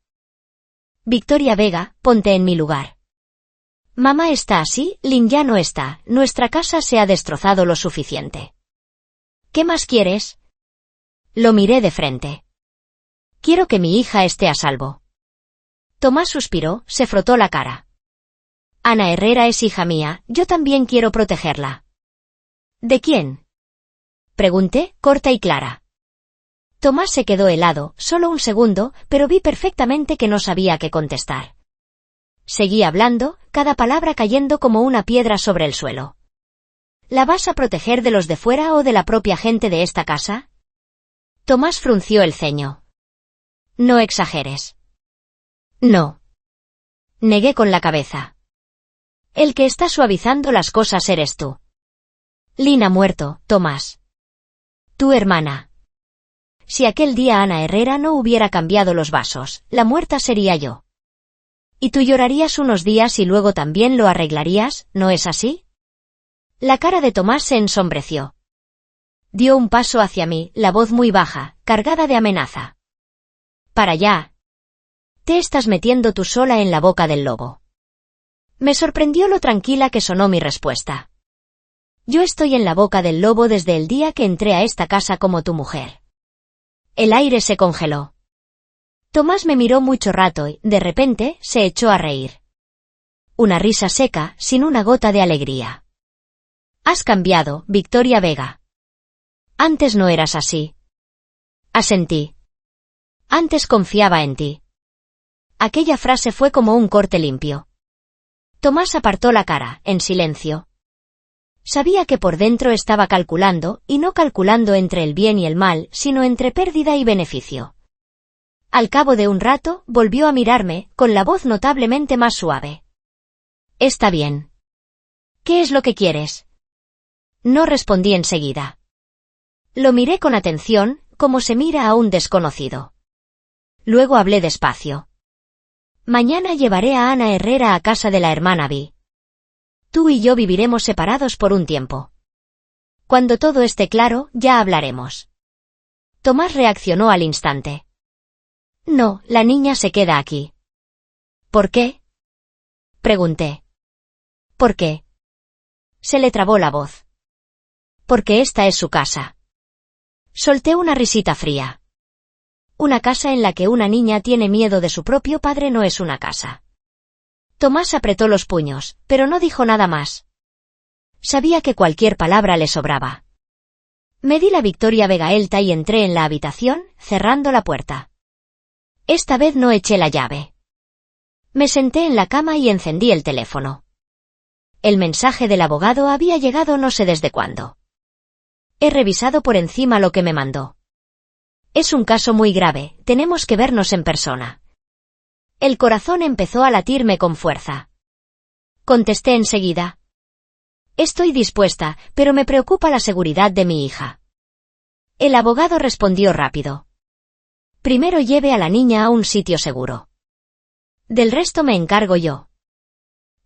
Victoria Vega, ponte en mi lugar. Mamá está así, Lynn ya no está, nuestra casa se ha destrozado lo suficiente. ¿Qué más quieres? Lo miré de frente. Quiero que mi hija esté a salvo. Tomás suspiró, se frotó la cara. Ana Herrera es hija mía, yo también quiero protegerla. ¿De quién? Pregunté, corta y clara. Tomás se quedó helado, solo un segundo, pero vi perfectamente que no sabía qué contestar. Seguí hablando, cada palabra cayendo como una piedra sobre el suelo. ¿La vas a proteger de los de fuera o de la propia gente de esta casa? Tomás frunció el ceño. No exageres. No. Negué con la cabeza. El que está suavizando las cosas eres tú. Lynn ha muerto, Tomás. Tu hermana. Si aquel día Ana Herrera no hubiera cambiado los vasos, la muerta sería yo. Y tú llorarías unos días y luego también lo arreglarías, ¿no es así? La cara de Tomás se ensombreció. Dio un paso hacia mí, la voz muy baja, cargada de amenaza. Para allá. Te estás metiendo tú sola en la boca del lobo. Me sorprendió lo tranquila que sonó mi respuesta. Yo estoy en la boca del lobo desde el día que entré a esta casa como tu mujer. El aire se congeló. Tomás me miró mucho rato y, de repente, se echó a reír. Una risa seca, sin una gota de alegría. Has cambiado, Victoria Vega. Antes no eras así. Asentí. Antes confiaba en ti. Aquella frase fue como un corte limpio. Tomás apartó la cara, en silencio. Sabía que por dentro estaba calculando, y no calculando entre el bien y el mal, sino entre pérdida y beneficio. Al cabo de un rato, volvió a mirarme, con la voz notablemente más suave. Está bien. ¿Qué es lo que quieres? No respondí enseguida. Lo miré con atención, como se mira a un desconocido. Luego hablé despacio. Mañana llevaré a Ana Herrera a casa de la hermana Vi. Tú y yo viviremos separados por un tiempo. Cuando todo esté claro, ya hablaremos. Tomás reaccionó al instante. No, la niña se queda aquí. ¿Por qué? Pregunté. ¿Por qué? Se le trabó la voz. Porque esta es su casa. Solté una risita fría. Una casa en la que una niña tiene miedo de su propio padre no es una casa. Tomás apretó los puños, pero no dijo nada más. Sabía que cualquier palabra le sobraba. Me di la Victoria Vegaelta y entré en la habitación, cerrando la puerta. Esta vez no eché la llave. Me senté en la cama y encendí el teléfono. El mensaje del abogado había llegado no sé desde cuándo. He revisado por encima lo que me mandó. Es un caso muy grave, tenemos que vernos en persona. El corazón empezó a latirme con fuerza. Contesté enseguida. Estoy dispuesta, pero me preocupa la seguridad de mi hija. El abogado respondió rápido. Primero lleve a la niña a un sitio seguro. Del resto me encargo yo.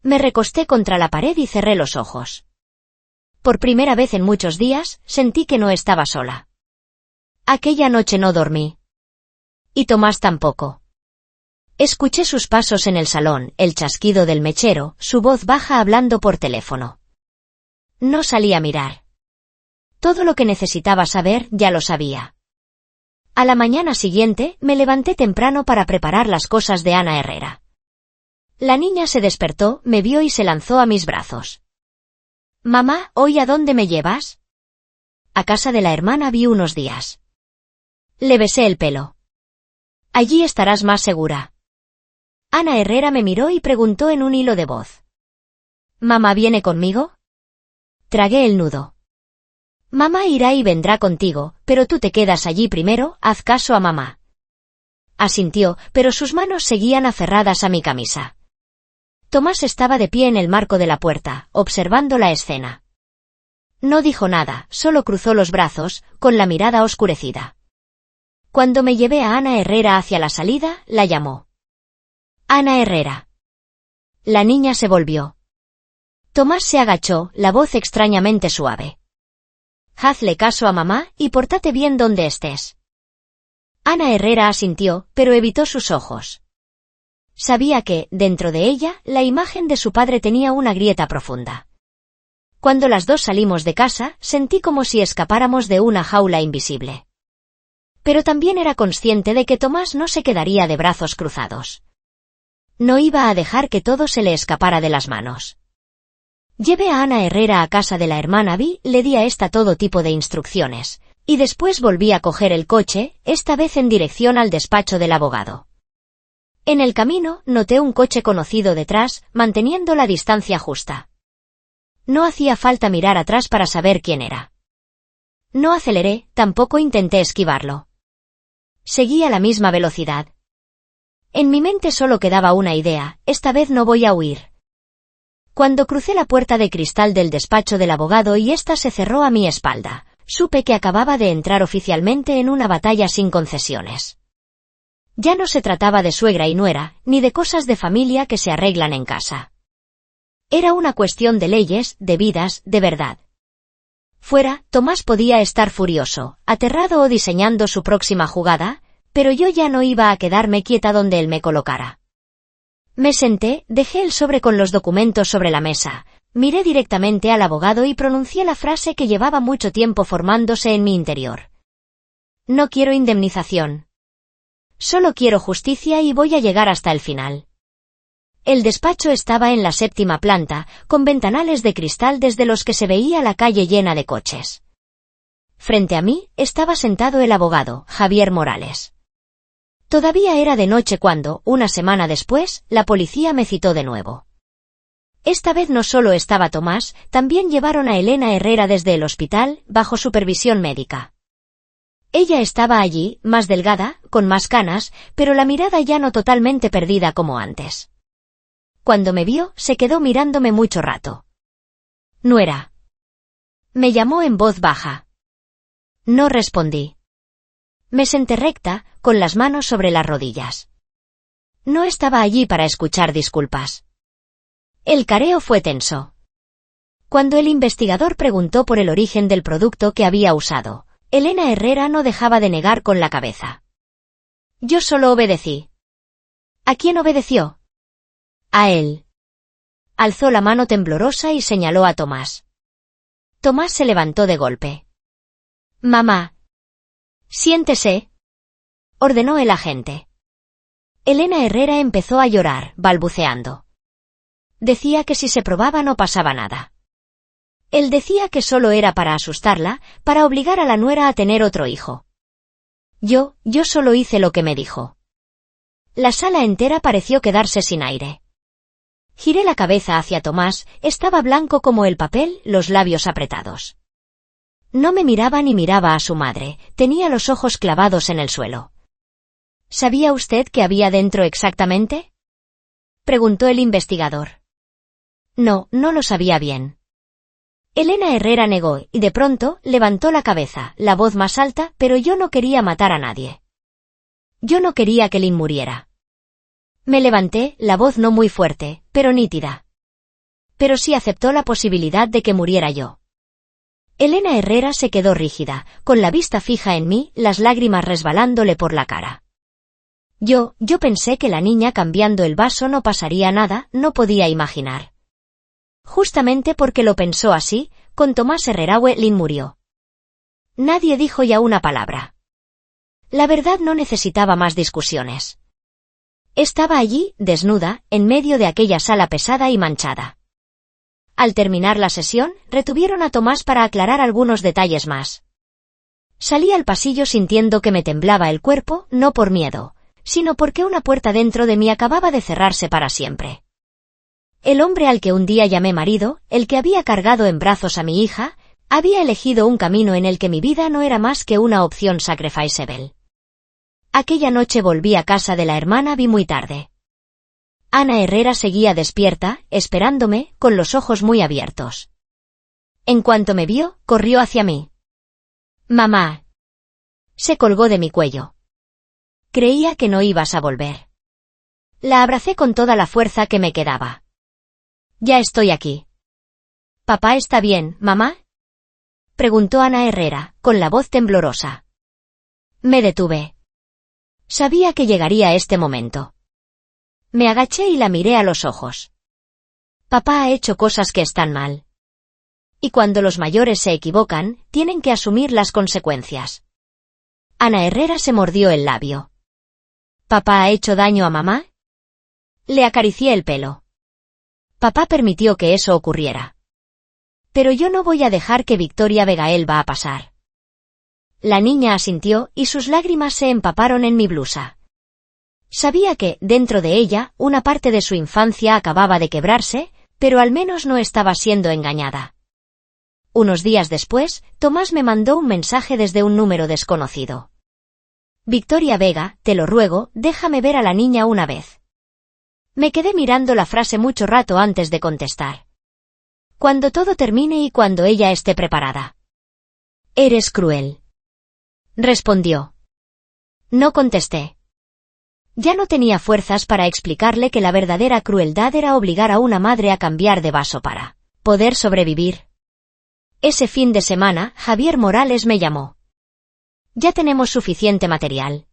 Me recosté contra la pared y cerré los ojos. Por primera vez en muchos días, sentí que no estaba sola. Aquella noche no dormí. Y Tomás tampoco. Escuché sus pasos en el salón, el chasquido del mechero, su voz baja hablando por teléfono. No salí a mirar. Todo lo que necesitaba saber ya lo sabía. A la mañana siguiente, me levanté temprano para preparar las cosas de Ana Herrera. La niña se despertó, me vio y se lanzó a mis brazos. Mamá, ¿hoy a dónde me llevas? A casa de la hermana Vi unos días. Le besé el pelo. Allí estarás más segura. Ana Herrera me miró y preguntó en un hilo de voz. ¿Mamá viene conmigo? Tragué el nudo. Mamá irá y vendrá contigo, pero tú te quedas allí primero, haz caso a mamá. Asintió, pero sus manos seguían aferradas a mi camisa. Tomás estaba de pie en el marco de la puerta, observando la escena. No dijo nada, solo cruzó los brazos, con la mirada oscurecida. Cuando me llevé a Ana Herrera hacia la salida, la llamó. Ana Herrera. La niña se volvió. Tomás se agachó, la voz extrañamente suave. Hazle caso a mamá, y pórtate bien donde estés. Ana Herrera asintió, pero evitó sus ojos. Sabía que, dentro de ella, la imagen de su padre tenía una grieta profunda. Cuando las dos salimos de casa, sentí como si escapáramos de una jaula invisible. Pero también era consciente de que Tomás no se quedaría de brazos cruzados. No iba a dejar que todo se le escapara de las manos. Llevé a Ana Herrera a casa de la hermana Vi, le di a esta todo tipo de instrucciones, y después volví a coger el coche, esta vez en dirección al despacho del abogado. En el camino, noté un coche conocido detrás, manteniendo la distancia justa. No hacía falta mirar atrás para saber quién era. No aceleré, tampoco intenté esquivarlo. Seguí a la misma velocidad. En mi mente solo quedaba una idea, esta vez no voy a huir. Cuando crucé la puerta de cristal del despacho del abogado y ésta se cerró a mi espalda, supe que acababa de entrar oficialmente en una batalla sin concesiones. Ya no se trataba de suegra y nuera, ni de cosas de familia que se arreglan en casa. Era una cuestión de leyes, de vidas, de verdad. Fuera, Tomás podía estar furioso, aterrado o diseñando su próxima jugada, pero yo ya no iba a quedarme quieta donde él me colocara. Me senté, dejé el sobre con los documentos sobre la mesa, miré directamente al abogado y pronuncié la frase que llevaba mucho tiempo formándose en mi interior. No quiero indemnización. Solo quiero justicia y voy a llegar hasta el final. El despacho estaba en la 7ª planta, con ventanales de cristal desde los que se veía la calle llena de coches. Frente a mí estaba sentado el abogado, Javier Morales. Todavía era de noche cuando, una semana después, la policía me citó de nuevo. Esta vez no solo estaba Tomás, también llevaron a Elena Herrera desde el hospital, bajo supervisión médica. Ella estaba allí, más delgada, con más canas, pero la mirada ya no totalmente perdida como antes. Cuando me vio, se quedó mirándome mucho rato. «Nuera». Me llamó en voz baja. No respondí. Me senté recta, con las manos sobre las rodillas. No estaba allí para escuchar disculpas. El careo fue tenso. Cuando el investigador preguntó por el origen del producto que había usado, Elena Herrera no dejaba de negar con la cabeza. Yo solo obedecí. ¿A quién obedeció? A él. Alzó la mano temblorosa y señaló a Tomás. Tomás se levantó de golpe. Mamá. Siéntese, ordenó el agente. Elena Herrera empezó a llorar, balbuceando. Decía que si se probaba no pasaba nada. Él decía que solo era para asustarla, para obligar a la nuera a tener otro hijo. Yo solo hice lo que me dijo. La sala entera pareció quedarse sin aire. Giré la cabeza hacia Tomás, estaba blanco como el papel, los labios apretados. No me miraba ni miraba a su madre, tenía los ojos clavados en el suelo. ¿Sabía usted qué había dentro exactamente?, preguntó el investigador. No lo sabía bien. Elena Herrera negó y de pronto levantó la cabeza, la voz más alta, pero yo no quería matar a nadie. Yo no quería que Lynn muriera. Me levanté, la voz no muy fuerte, pero nítida. Pero sí aceptó la posibilidad de que muriera yo. Elena Herrera se quedó rígida, con la vista fija en mí, las lágrimas resbalándole por la cara. Yo pensé que la niña cambiando el vaso no pasaría nada, no podía imaginar. Justamente porque lo pensó así, con Tomás Herreraue Lynn murió. Nadie dijo ya una palabra. La verdad no necesitaba más discusiones. Estaba allí, desnuda, en medio de aquella sala pesada y manchada. Al terminar la sesión, retuvieron a Tomás para aclarar algunos detalles más. Salí al pasillo sintiendo que me temblaba el cuerpo, no por miedo, sino porque una puerta dentro de mí acababa de cerrarse para siempre. El hombre al que un día llamé marido, el que había cargado en brazos a mi hija, había elegido un camino en el que mi vida no era más que una opción sacrificable. Aquella noche volví a casa de la hermana vi muy tarde. Ana Herrera seguía despierta, esperándome, con los ojos muy abiertos. En cuanto me vio, corrió hacia mí. «Mamá». Se colgó de mi cuello. Creía que no ibas a volver. La abracé con toda la fuerza que me quedaba. «Ya estoy aquí». «¿Papá está bien, mamá?», preguntó Ana Herrera, con la voz temblorosa. Me detuve. Sabía que llegaría este momento. Me agaché y la miré a los ojos. Papá ha hecho cosas que están mal. Y cuando los mayores se equivocan, tienen que asumir las consecuencias. Ana Herrera se mordió el labio. ¿Papá ha hecho daño a mamá? Le acaricié el pelo. Papá permitió que eso ocurriera. Pero yo no voy a dejar que Victoria Vegael va a pasar. La niña asintió y sus lágrimas se empaparon en mi blusa. Sabía que, dentro de ella, una parte de su infancia acababa de quebrarse, pero al menos no estaba siendo engañada. Unos días después, Tomás me mandó un mensaje desde un número desconocido. Victoria Vega, te lo ruego, déjame ver a la niña una vez. Me quedé mirando la frase mucho rato antes de contestar. Cuando todo termine y cuando ella esté preparada. Eres cruel. Respondió. No contesté. Ya no tenía fuerzas para explicarle que la verdadera crueldad era obligar a una madre a cambiar de vaso para poder sobrevivir. Ese fin de semana, Javier Morales me llamó. Ya tenemos suficiente material.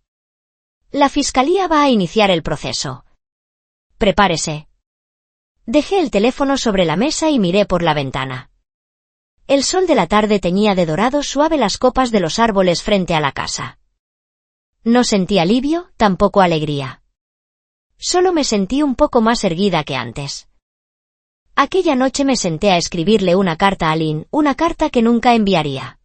La fiscalía va a iniciar el proceso. Prepárese. Dejé el teléfono sobre la mesa y miré por la ventana. El sol de la tarde teñía de dorado suave las copas de los árboles frente a la casa. No sentí alivio, tampoco alegría. Solo me sentí un poco más erguida que antes. Aquella noche me senté a escribirle una carta a Lynn, una carta que nunca enviaría.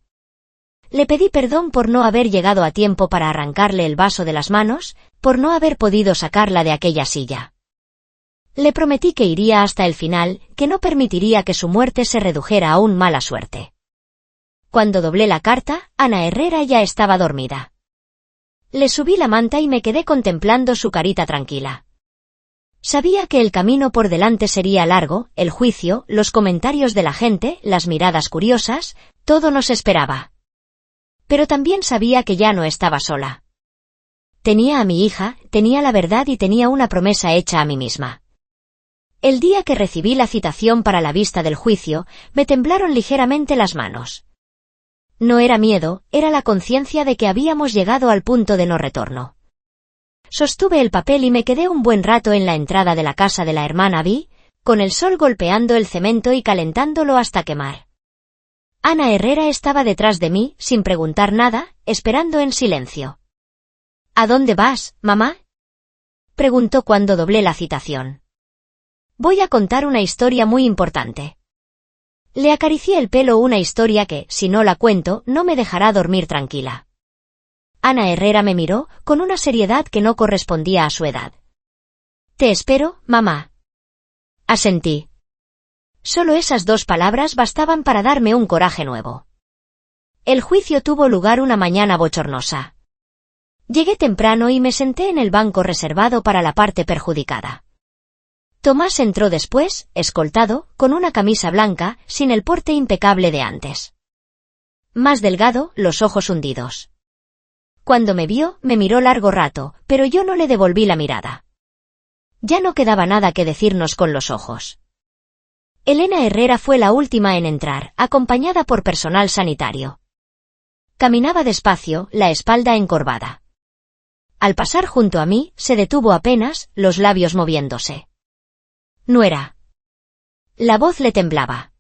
Le pedí perdón por no haber llegado a tiempo para arrancarle el vaso de las manos, por no haber podido sacarla de aquella silla. Le prometí que iría hasta el final, que no permitiría que su muerte se redujera a un mala suerte. Cuando doblé la carta, Ana Herrera ya estaba dormida. Le subí la manta y me quedé contemplando su carita tranquila. Sabía que el camino por delante sería largo, el juicio, los comentarios de la gente, las miradas curiosas, todo nos esperaba. Pero también sabía que ya no estaba sola. Tenía a mi hija, tenía la verdad y tenía una promesa hecha a mí misma. El día que recibí la citación para la vista del juicio, me temblaron ligeramente las manos. No era miedo, era la conciencia de que habíamos llegado al punto de no retorno. Sostuve el papel y me quedé un buen rato en la entrada de la casa de la hermana Vi, con el sol golpeando el cemento y calentándolo hasta quemar. Ana Herrera estaba detrás de mí, sin preguntar nada, esperando en silencio. ¿A dónde vas, mamá?, preguntó cuando doblé la citación. Voy a contar una historia muy importante. Le acaricié el pelo, una historia que, si no la cuento, no me dejará dormir tranquila. Ana Herrera me miró, con una seriedad que no correspondía a su edad. Te espero, mamá. Asentí. Solo esas dos palabras bastaban para darme un coraje nuevo. El juicio tuvo lugar una mañana bochornosa. Llegué temprano y me senté en el banco reservado para la parte perjudicada. Tomás entró después, escoltado, con una camisa blanca, sin el porte impecable de antes. Más delgado, los ojos hundidos. Cuando me vio, me miró largo rato, pero yo no le devolví la mirada. Ya no quedaba nada que decirnos con los ojos. Elena Herrera fue la última en entrar, acompañada por personal sanitario. Caminaba despacio, la espalda encorvada. Al pasar junto a mí, se detuvo apenas, los labios moviéndose. Nuera. La voz le temblaba.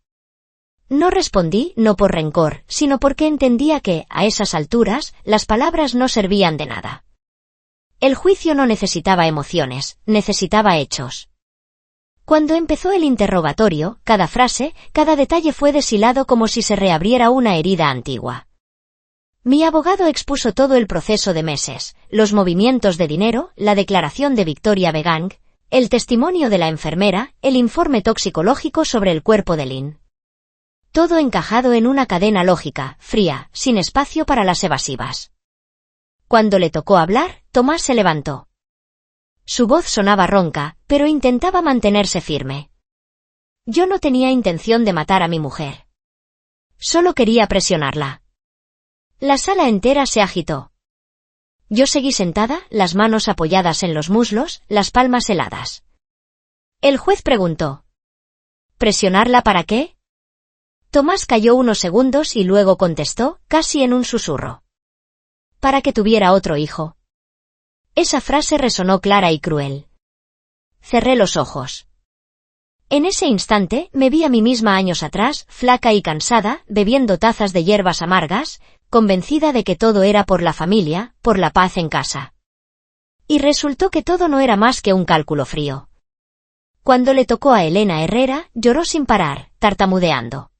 No respondí, no por rencor, sino porque entendía que, a esas alturas, las palabras no servían de nada. El juicio no necesitaba emociones, necesitaba hechos. Cuando empezó el interrogatorio, cada frase, cada detalle fue deshilado como si se reabriera una herida antigua. Mi abogado expuso todo el proceso de meses, los movimientos de dinero, la declaración de Victoria Begang, el testimonio de la enfermera, el informe toxicológico sobre el cuerpo de Lynn. Todo encajado en una cadena lógica, fría, sin espacio para las evasivas. Cuando le tocó hablar, Tomás se levantó. Su voz sonaba ronca, pero intentaba mantenerse firme. Yo no tenía intención de matar a mi mujer. Solo quería presionarla. La sala entera se agitó. Yo seguí sentada, las manos apoyadas en los muslos, las palmas heladas. El juez preguntó. ¿Presionarla para qué? Tomás calló unos segundos y luego contestó, casi en un susurro. Para que tuviera otro hijo. Esa frase resonó clara y cruel. Cerré los ojos. En ese instante, me vi a mí misma años atrás, flaca y cansada, bebiendo tazas de hierbas amargas, convencida de que todo era por la familia, por la paz en casa. Y resultó que todo no era más que un cálculo frío. Cuando le tocó a Elena Herrera, lloró sin parar, tartamudeando.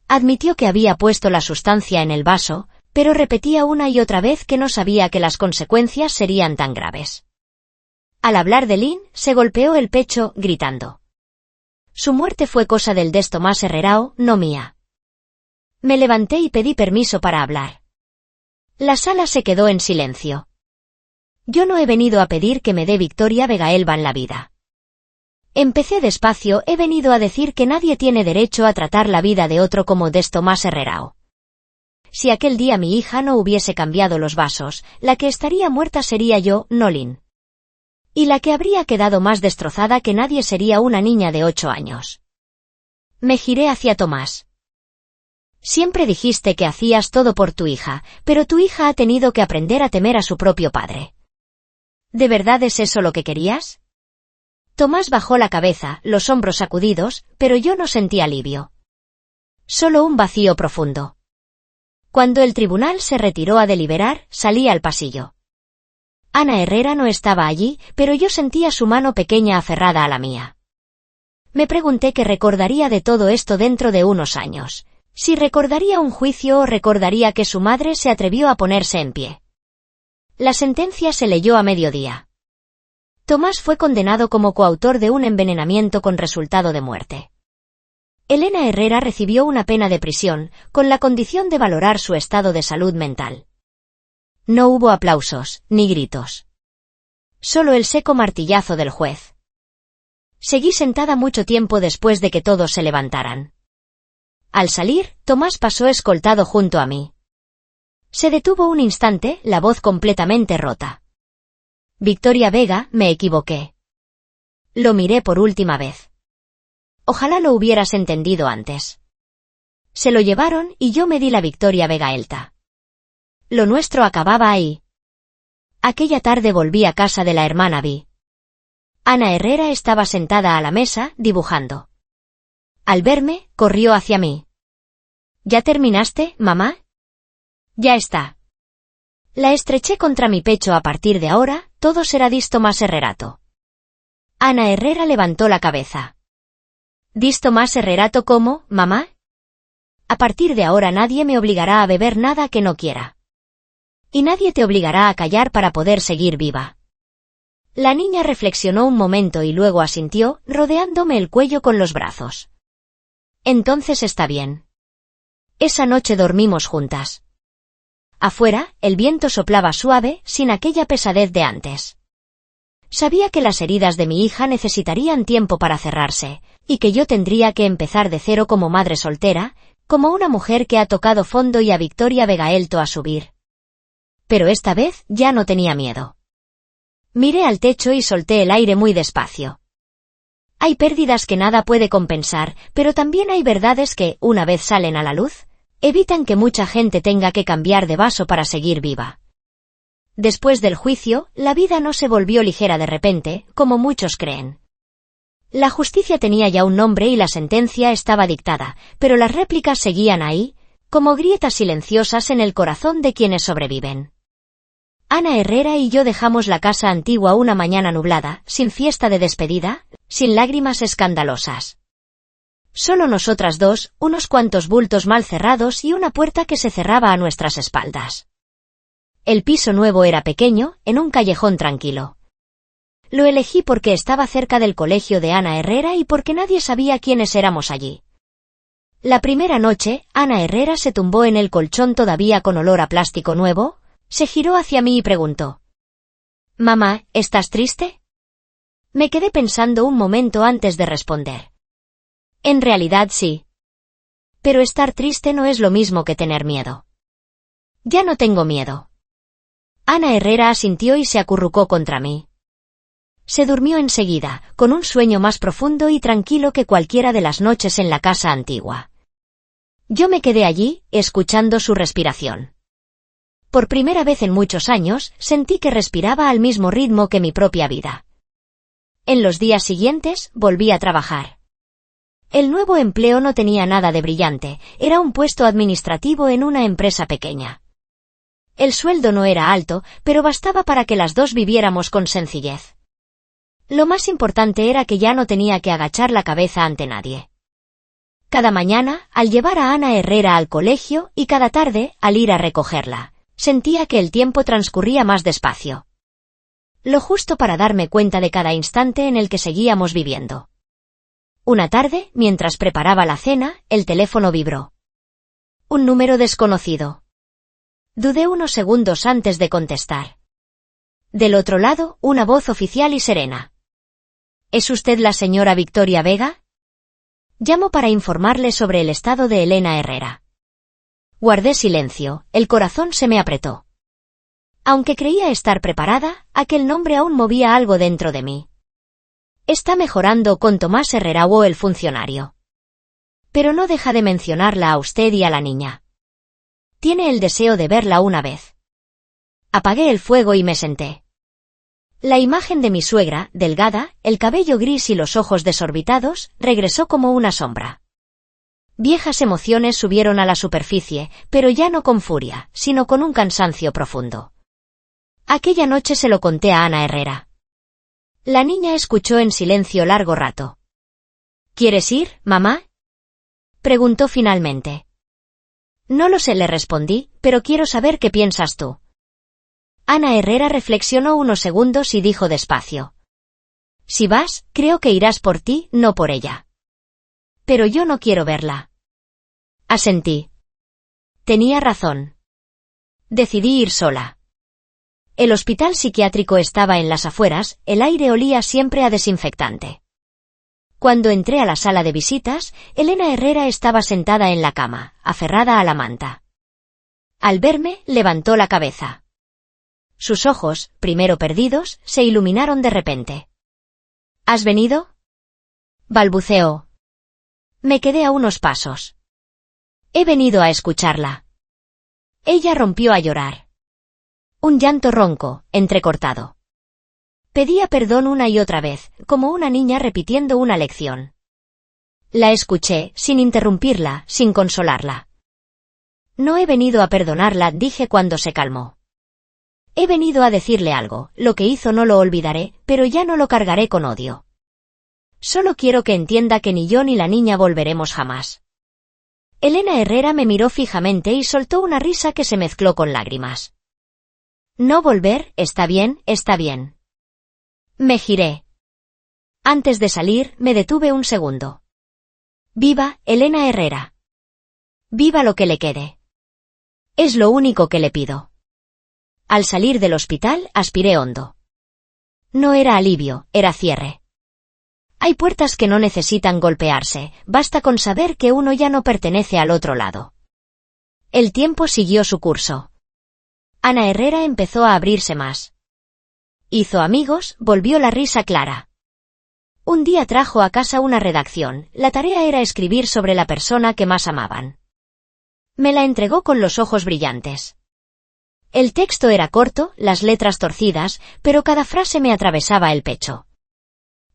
Admitió que había puesto la sustancia en el vaso, pero repetía una y otra vez que no sabía que las consecuencias serían tan graves. Al hablar de Lynn, se golpeó el pecho, gritando. Su muerte fue cosa del des Tomás Herrerao, no mía. Me levanté y pedí permiso para hablar. La sala se quedó en silencio. Yo no he venido a pedir que me dé Victoria Begaelban la vida. Empecé despacio, he venido a decir que nadie tiene derecho a tratar la vida de otro como des Tomás Herrerao. Si aquel día mi hija no hubiese cambiado los vasos, la que estaría muerta sería yo, no Lynn. Y la que habría quedado más destrozada que nadie sería una niña de 8 años. Me giré hacia Tomás. Siempre dijiste que hacías todo por tu hija, pero tu hija ha tenido que aprender a temer a su propio padre. ¿De verdad es eso lo que querías? Tomás bajó la cabeza, los hombros sacudidos, pero yo no sentí alivio. Solo un vacío profundo. Cuando el tribunal se retiró a deliberar, salí al pasillo. Ana Herrera no estaba allí, pero yo sentía su mano pequeña aferrada a la mía. Me pregunté qué recordaría de todo esto dentro de unos años. Si recordaría un juicio o recordaría que su madre se atrevió a ponerse en pie. La sentencia se leyó a mediodía. Tomás fue condenado como coautor de un envenenamiento con resultado de muerte. Elena Herrera recibió una pena de prisión, con la condición de valorar su estado de salud mental. No hubo aplausos, ni gritos. Solo el seco martillazo del juez. Seguí sentada mucho tiempo después de que todos se levantaran. Al salir, Tomás pasó escoltado junto a mí. Se detuvo un instante, la voz completamente rota. Victoria Vega, me equivoqué. Lo miré por última vez. Ojalá lo hubieras entendido antes. Se lo llevaron y yo me di la Victoria Vegaelta. Lo nuestro acababa ahí. Aquella tarde volví a casa de la hermana Vi. Ana Herrera estaba sentada a la mesa, dibujando. Al verme, corrió hacia mí. ¿Ya terminaste, mamá? Ya está. La estreché contra mi pecho. A partir de ahora, todo será Disto más Herrerato. Ana Herrera levantó la cabeza. ¿Disto más Herrerato cómo, mamá? A partir de ahora nadie me obligará a beber nada que no quiera. Y nadie te obligará a callar para poder seguir viva. La niña reflexionó un momento y luego asintió, rodeándome el cuello con los brazos. Entonces está bien. Esa noche dormimos juntas. Afuera, el viento soplaba suave, sin aquella pesadez de antes. Sabía que las heridas de mi hija necesitarían tiempo para cerrarse, y que yo tendría que empezar de cero como madre soltera, como una mujer que ha tocado fondo y a Victoria Vegaelto a subir. Pero esta vez ya no tenía miedo. Miré al techo y solté el aire muy despacio. Hay pérdidas que nada puede compensar, pero también hay verdades que, una vez salen a la luz, evitan que mucha gente tenga que cambiar de vaso para seguir viva. Después del juicio, la vida no se volvió ligera de repente, como muchos creen. La justicia tenía ya un nombre y la sentencia estaba dictada, pero las réplicas seguían ahí, como grietas silenciosas en el corazón de quienes sobreviven. Ana Herrera y yo dejamos la casa antigua una mañana nublada, sin fiesta de despedida, sin lágrimas escandalosas. Solo nosotras dos, unos cuantos bultos mal cerrados y una puerta que se cerraba a nuestras espaldas. El piso nuevo era pequeño, en un callejón tranquilo. Lo elegí porque estaba cerca del colegio de Ana Herrera y porque nadie sabía quiénes éramos allí. La primera noche, Ana Herrera se tumbó en el colchón todavía con olor a plástico nuevo, se giró hacia mí y preguntó. «Mamá, ¿estás triste?» Me quedé pensando un momento antes de responder. En realidad sí. Pero estar triste no es lo mismo que tener miedo. Ya no tengo miedo. Ana Herrera asintió y se acurrucó contra mí. Se durmió enseguida, con un sueño más profundo y tranquilo que cualquiera de las noches en la casa antigua. Yo me quedé allí, escuchando su respiración. Por primera vez en muchos años, sentí que respiraba al mismo ritmo que mi propia vida. En los días siguientes, volví a trabajar. El nuevo empleo no tenía nada de brillante, era un puesto administrativo en una empresa pequeña. El sueldo no era alto, pero bastaba para que las dos viviéramos con sencillez. Lo más importante era que ya no tenía que agachar la cabeza ante nadie. Cada mañana, al llevar a Ana Herrera al colegio y cada tarde, al ir a recogerla, sentía que el tiempo transcurría más despacio. Lo justo para darme cuenta de cada instante en el que seguíamos viviendo. Una tarde, mientras preparaba la cena, el teléfono vibró. Un número desconocido. Dudé unos segundos antes de contestar. Del otro lado, una voz oficial y serena. ¿Es usted la señora Victoria Vega? Llamo para informarle sobre el estado de Elena Herrera. Guardé silencio, el corazón se me apretó. Aunque creía estar preparada, aquel nombre aún movía algo dentro de mí. Está mejorando con Tomás Herrera o el funcionario. Pero no deja de mencionarla a usted y a la niña. Tiene el deseo de verla una vez. Apagué el fuego y me senté. La imagen de mi suegra, delgada, el cabello gris y los ojos desorbitados, regresó como una sombra. Viejas emociones subieron a la superficie, pero ya no con furia, sino con un cansancio profundo. Aquella noche se lo conté a Ana Herrera. La niña escuchó en silencio largo rato. ¿Quieres ir, mamá? Preguntó finalmente. No lo sé, le respondí, pero quiero saber qué piensas tú. Ana Herrera reflexionó unos segundos y dijo despacio. Si vas, creo que irás por ti, no por ella. Pero yo no quiero verla. Asentí. Tenía razón. Decidí ir sola. El hospital psiquiátrico estaba en las afueras, el aire olía siempre a desinfectante. Cuando entré a la sala de visitas, Elena Herrera estaba sentada en la cama, aferrada a la manta. Al verme, levantó la cabeza. Sus ojos, primero perdidos, se iluminaron de repente. ¿Has venido? Balbuceó. Me quedé a unos pasos. He venido a escucharla. Ella rompió a llorar. Un llanto ronco, entrecortado. Pedía perdón una y otra vez, como una niña repitiendo una lección. La escuché, sin interrumpirla, sin consolarla. No he venido a perdonarla, dije cuando se calmó. He venido a decirle algo, lo que hizo no lo olvidaré, pero ya no lo cargaré con odio. Solo quiero que entienda que ni yo ni la niña volveremos jamás. Elena Herrera me miró fijamente y soltó una risa que se mezcló con lágrimas. No volver, está bien, está bien. Me giré. Antes de salir, me detuve un segundo. Viva, Elena Herrera. Viva lo que le quede. Es lo único que le pido. Al salir del hospital, aspiré hondo. No era alivio, era cierre. Hay puertas que no necesitan golpearse, basta con saber que uno ya no pertenece al otro lado. El tiempo siguió su curso. Ana Herrera empezó a abrirse más. Hizo amigos, volvió la risa clara. Un día trajo a casa una redacción, la tarea era escribir sobre la persona que más amaban. Me la entregó con los ojos brillantes. El texto era corto, las letras torcidas, pero cada frase me atravesaba el pecho.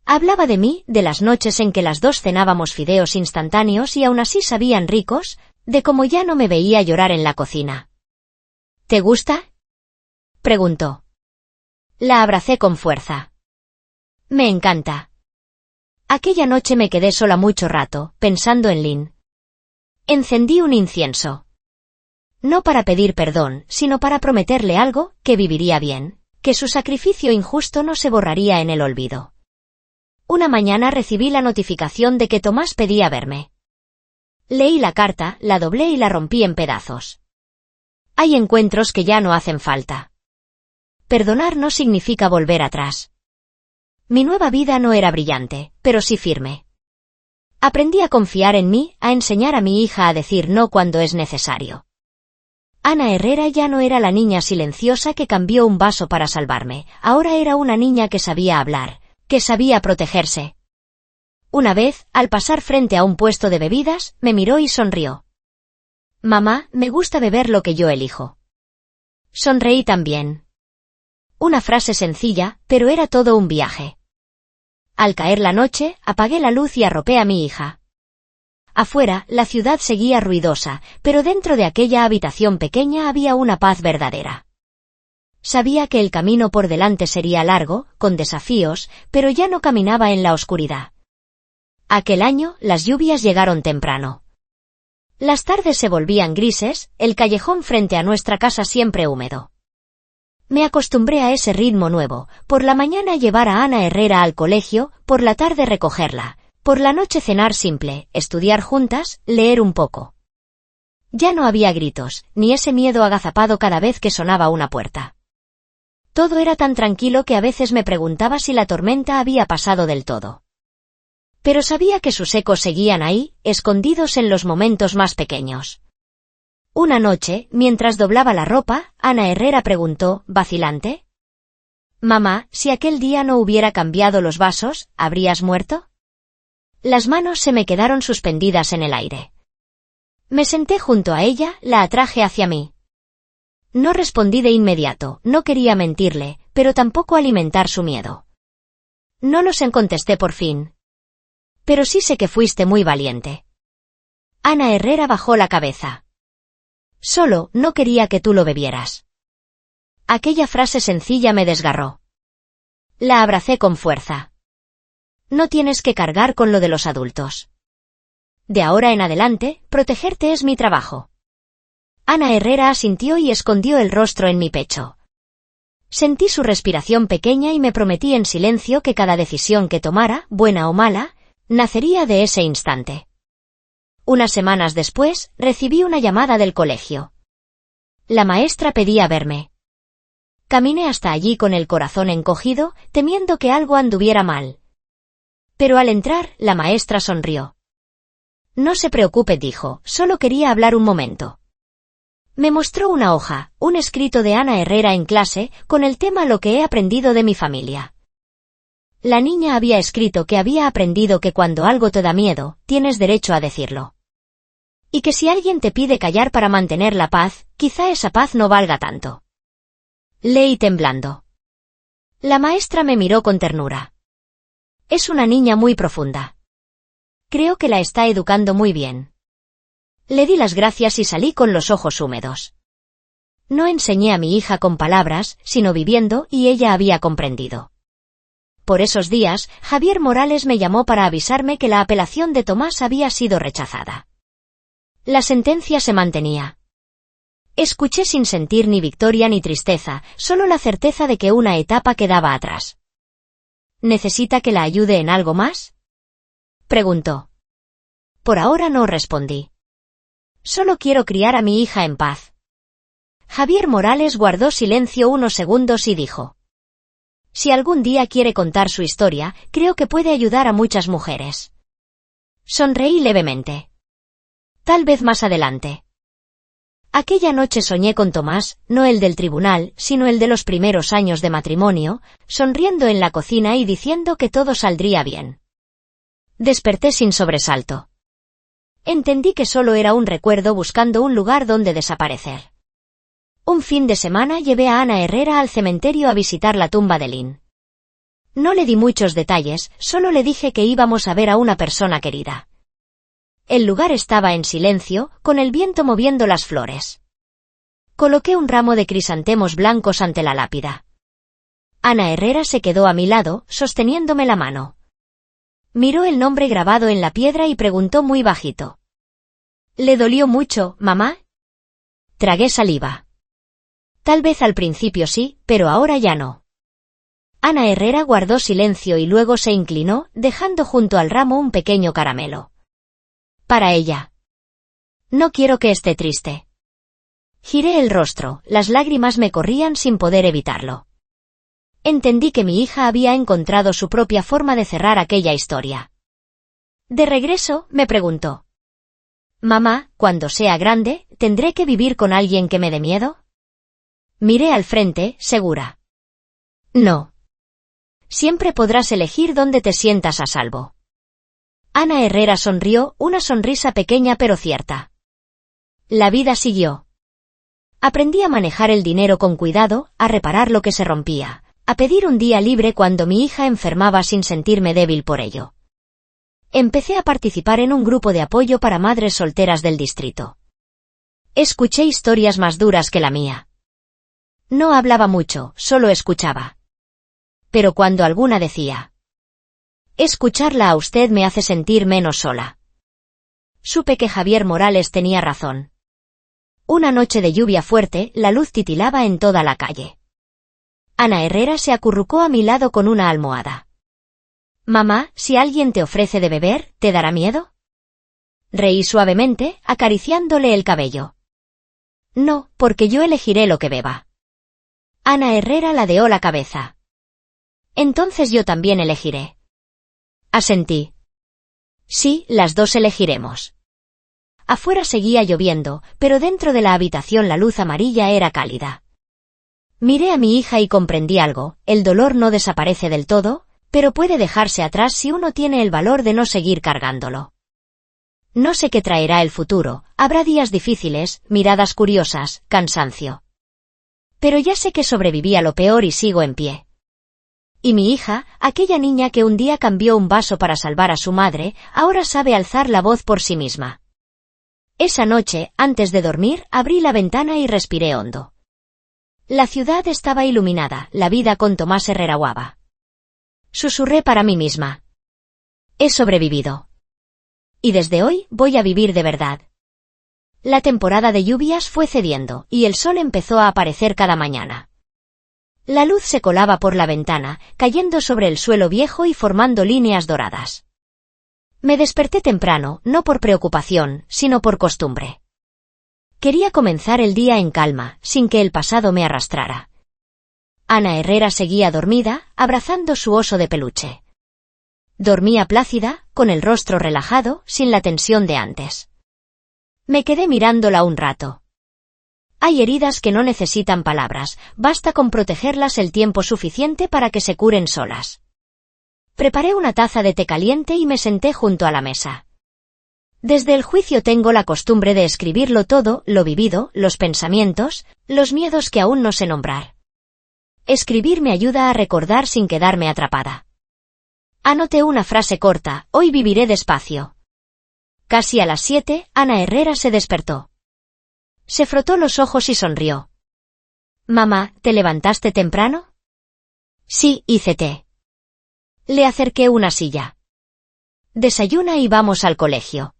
Hablaba de mí, de las noches en que las dos cenábamos fideos instantáneos y aún así sabían ricos, de cómo ya no me veía llorar en la cocina. ¿Te gusta? Preguntó. La abracé con fuerza. Me encanta. Aquella noche me quedé sola mucho rato, pensando en Lynn. Encendí un incienso. No para pedir perdón, sino para prometerle algo, que viviría bien, que su sacrificio injusto no se borraría en el olvido. Una mañana recibí la notificación de que Tomás pedía verme. Leí la carta, la doblé y la rompí en pedazos. Hay encuentros que ya no hacen falta. Perdonar no significa volver atrás. Mi nueva vida no era brillante, pero sí firme. Aprendí a confiar en mí, a enseñar a mi hija a decir no cuando es necesario. Ana Herrera ya no era la niña silenciosa que cambió un vaso para salvarme, ahora era una niña que sabía hablar, que sabía protegerse. Una vez, al pasar frente a un puesto de bebidas, me miró y sonrió. Mamá, me gusta beber lo que yo elijo. Sonreí también. Una frase sencilla, pero era todo un viaje. Al caer la noche, apagué la luz y arropé a mi hija. Afuera, la ciudad seguía ruidosa, pero dentro de aquella habitación pequeña había una paz verdadera. Sabía que el camino por delante sería largo, con desafíos, pero ya no caminaba en la oscuridad. Aquel año, las lluvias llegaron temprano. Las tardes se volvían grises, el callejón frente a nuestra casa siempre húmedo. Me acostumbré a ese ritmo nuevo, por la mañana llevar a Ana Herrera al colegio, por la tarde recogerla, por la noche cenar simple, estudiar juntas, leer un poco. Ya no había gritos, ni ese miedo agazapado cada vez que sonaba una puerta. Todo era tan tranquilo que a veces me preguntaba si la tormenta había pasado del todo. Pero sabía que sus ecos seguían ahí, escondidos en los momentos más pequeños. Una noche, mientras doblaba la ropa, Ana Herrera preguntó, vacilante: «Mamá, si aquel día no hubiera cambiado los vasos, ¿habrías muerto?». Las manos se me quedaron suspendidas en el aire. Me senté junto a ella, la atraje hacia mí. No respondí de inmediato, no quería mentirle, pero tampoco alimentar su miedo. «No lo sé», contesté por fin. «Pero sí sé que fuiste muy valiente». Ana Herrera bajó la cabeza. «Solo, no quería que tú lo bebieras». Aquella frase sencilla me desgarró. La abracé con fuerza. «No tienes que cargar con lo de los adultos. De ahora en adelante, protegerte es mi trabajo». Ana Herrera asintió y escondió el rostro en mi pecho. Sentí su respiración pequeña y me prometí en silencio que cada decisión que tomara, buena o mala, nacería de ese instante. Unas semanas después, recibí una llamada del colegio. La maestra pedía verme. Caminé hasta allí con el corazón encogido, temiendo que algo anduviera mal. Pero al entrar, la maestra sonrió. No se preocupe, dijo, solo quería hablar un momento. Me mostró una hoja, un escrito de Ana Herrera en clase, con el tema Lo que he aprendido de mi familia. La niña había escrito que había aprendido que cuando algo te da miedo, tienes derecho a decirlo. Y que si alguien te pide callar para mantener la paz, quizá esa paz no valga tanto. Leí temblando. La maestra me miró con ternura. Es una niña muy profunda. Creo que la está educando muy bien. Le di las gracias y salí con los ojos húmedos. No enseñé a mi hija con palabras, sino viviendo, y ella había comprendido. Por esos días, Javier Morales me llamó para avisarme que la apelación de Tomás había sido rechazada. La sentencia se mantenía. Escuché sin sentir ni victoria ni tristeza, solo la certeza de que una etapa quedaba atrás. ¿Necesita que la ayude en algo más?, preguntó. Por ahora no, respondí. Solo quiero criar a mi hija en paz. Javier Morales guardó silencio unos segundos y dijo: Si algún día quiere contar su historia, creo que puede ayudar a muchas mujeres. Sonreí levemente. Tal vez más adelante. Aquella noche soñé con Tomás, no el del tribunal, sino el de los primeros años de matrimonio, sonriendo en la cocina y diciendo que todo saldría bien. Desperté sin sobresalto. Entendí que solo era un recuerdo buscando un lugar donde desaparecer. Un fin de semana llevé a Ana Herrera al cementerio a visitar la tumba de Lynn. No le di muchos detalles, solo le dije que íbamos a ver a una persona querida. El lugar estaba en silencio, con el viento moviendo las flores. Coloqué un ramo de crisantemos blancos ante la lápida. Ana Herrera se quedó a mi lado, sosteniéndome la mano. Miró el nombre grabado en la piedra y preguntó muy bajito: ¿Le dolió mucho, mamá? Tragué saliva. Tal vez al principio sí, pero ahora ya no. Ana Herrera guardó silencio y luego se inclinó, dejando junto al ramo un pequeño caramelo. Para ella. No quiero que esté triste. Giré el rostro, las lágrimas me corrían sin poder evitarlo. Entendí que mi hija había encontrado su propia forma de cerrar aquella historia. De regreso, me preguntó: Mamá, cuando sea grande, ¿tendré que vivir con alguien que me dé miedo? Miré al frente, segura. No. Siempre podrás elegir dónde te sientas a salvo. Ana Herrera sonrió, una sonrisa pequeña pero cierta. La vida siguió. Aprendí a manejar el dinero con cuidado, a reparar lo que se rompía, a pedir un día libre cuando mi hija enfermaba sin sentirme débil por ello. Empecé a participar en un grupo de apoyo para madres solteras del distrito. Escuché historias más duras que la mía. No hablaba mucho, solo escuchaba. Pero cuando alguna decía: escucharla a usted me hace sentir menos sola. Supe que Javier Morales tenía razón. Una noche de lluvia fuerte, la luz titilaba en toda la calle. Ana Herrera se acurrucó a mi lado con una almohada. Mamá, si alguien te ofrece de beber, ¿te dará miedo? Reí suavemente, acariciándole el cabello. No, porque yo elegiré lo que beba. Ana Herrera ladeó la cabeza. Entonces yo también elegiré. Asentí. Sí, las dos elegiremos. Afuera seguía lloviendo, pero dentro de la habitación la luz amarilla era cálida. Miré a mi hija y comprendí algo: el dolor no desaparece del todo, pero puede dejarse atrás si uno tiene el valor de no seguir cargándolo. No sé qué traerá el futuro, habrá días difíciles, miradas curiosas, cansancio. Pero ya sé que sobreviví a lo peor y sigo en pie. Y mi hija, aquella niña que un día cambió un vaso para salvar a su madre, ahora sabe alzar la voz por sí misma. Esa noche, antes de dormir, abrí la ventana y respiré hondo. La ciudad estaba iluminada, la vida con Tomás Herrera Guava. Susurré para mí misma: he sobrevivido. Y desde hoy, voy a vivir de verdad. La temporada de lluvias fue cediendo, y el sol empezó a aparecer cada mañana. La luz se colaba por la ventana, cayendo sobre el suelo viejo y formando líneas doradas. Me desperté temprano, no por preocupación, sino por costumbre. Quería comenzar el día en calma, sin que el pasado me arrastrara. Ana Herrera seguía dormida, abrazando su oso de peluche. Dormía plácida, con el rostro relajado, sin la tensión de antes. Me quedé mirándola un rato. Hay heridas que no necesitan palabras, basta con protegerlas el tiempo suficiente para que se curen solas. Preparé una taza de té caliente y me senté junto a la mesa. Desde el juicio tengo la costumbre de escribirlo todo, lo vivido, los pensamientos, los miedos que aún no sé nombrar. Escribir me ayuda a recordar sin quedarme atrapada. Anoté una frase corta: hoy viviré despacio. Casi a las 7, Ana Herrera se despertó. Se frotó los ojos y sonrió. «Mamá, ¿te levantaste temprano?» «Sí, hice té». Le acerqué una silla. «Desayuna y vamos al colegio».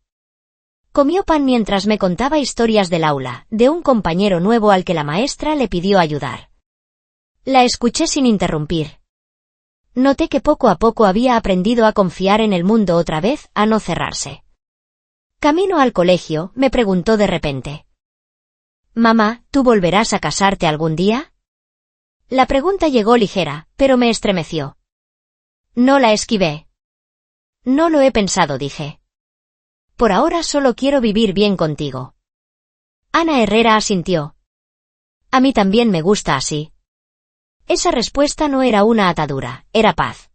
Comió pan mientras me contaba historias del aula, de un compañero nuevo al que la maestra le pidió ayudar. La escuché sin interrumpir. Noté que poco a poco había aprendido a confiar en el mundo otra vez, a no cerrarse. Camino al colegio, me preguntó de repente. «Mamá, ¿tú volverás a casarte algún día?» La pregunta llegó ligera, pero me estremeció. No la esquivé. «No lo he pensado», dije. «Por ahora solo quiero vivir bien contigo». Ana Herrera asintió. «A mí también me gusta así». Esa respuesta no era una atadura, era paz.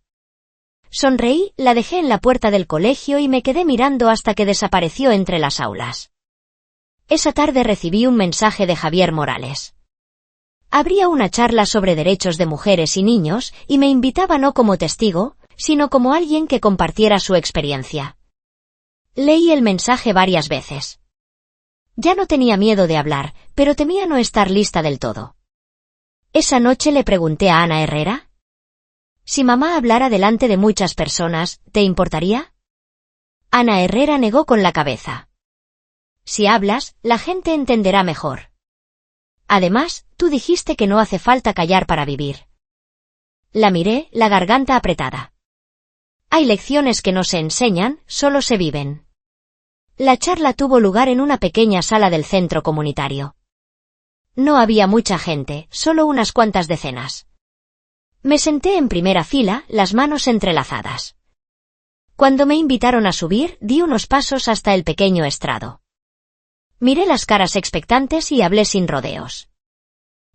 Sonreí, la dejé en la puerta del colegio y me quedé mirando hasta que desapareció entre las aulas. Esa tarde recibí un mensaje de Javier Morales. Abría una charla sobre derechos de mujeres y niños, y me invitaba no como testigo, sino como alguien que compartiera su experiencia. Leí el mensaje varias veces. Ya no tenía miedo de hablar, pero temía no estar lista del todo. Esa noche le pregunté a Ana Herrera: «Si mamá hablara delante de muchas personas, ¿te importaría?» Ana Herrera negó con la cabeza. «Si hablas, la gente entenderá mejor. Además, tú dijiste que no hace falta callar para vivir». La miré, la garganta apretada. Hay lecciones que no se enseñan, solo se viven. La charla tuvo lugar en una pequeña sala del centro comunitario. No había mucha gente, solo unas cuantas decenas. Me senté en primera fila, las manos entrelazadas. Cuando me invitaron a subir, di unos pasos hasta el pequeño estrado. Miré las caras expectantes y hablé sin rodeos.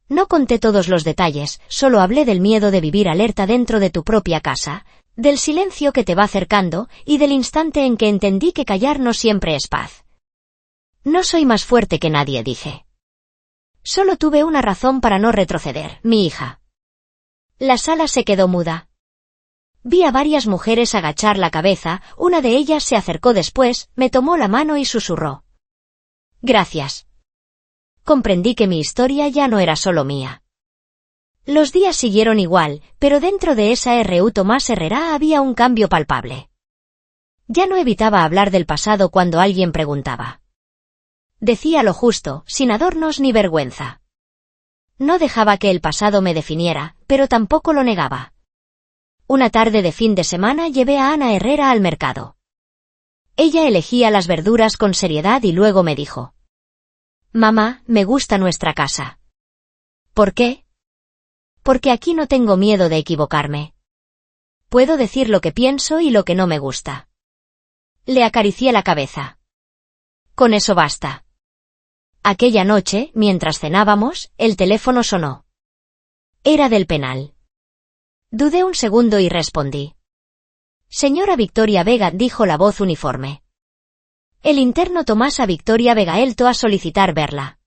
No conté todos los detalles, solo hablé del miedo de vivir alerta dentro de tu propia casa, del silencio que te va acercando, y del instante en que entendí que callar no siempre es paz. No soy más fuerte que nadie, dije. Solo tuve una razón para no retroceder, mi hija. La sala se quedó muda. Vi a varias mujeres agachar la cabeza, una de ellas se acercó después, me tomó la mano y susurró: «Gracias». Comprendí que mi historia ya no era solo mía. Los días siguieron igual, pero dentro de esa R.U. Tomás Herrera había un cambio palpable. Ya no evitaba hablar del pasado cuando alguien preguntaba. Decía lo justo, sin adornos ni vergüenza. No dejaba que el pasado me definiera, pero tampoco lo negaba. Una tarde de fin de semana llevé a Ana Herrera al mercado. Ella elegía las verduras con seriedad y luego me dijo: «Mamá, me gusta nuestra casa». «¿Por qué?» «Porque aquí no tengo miedo de equivocarme. Puedo decir lo que pienso y lo que no me gusta». Le acaricié la cabeza. «Con eso basta». Aquella noche, mientras cenábamos, el teléfono sonó. Era del penal. Dudé un segundo y respondí. «Señora Victoria Vega», dijo la voz uniforme. «El interno Tomás a Victoria Vegaelto a solicitar verla».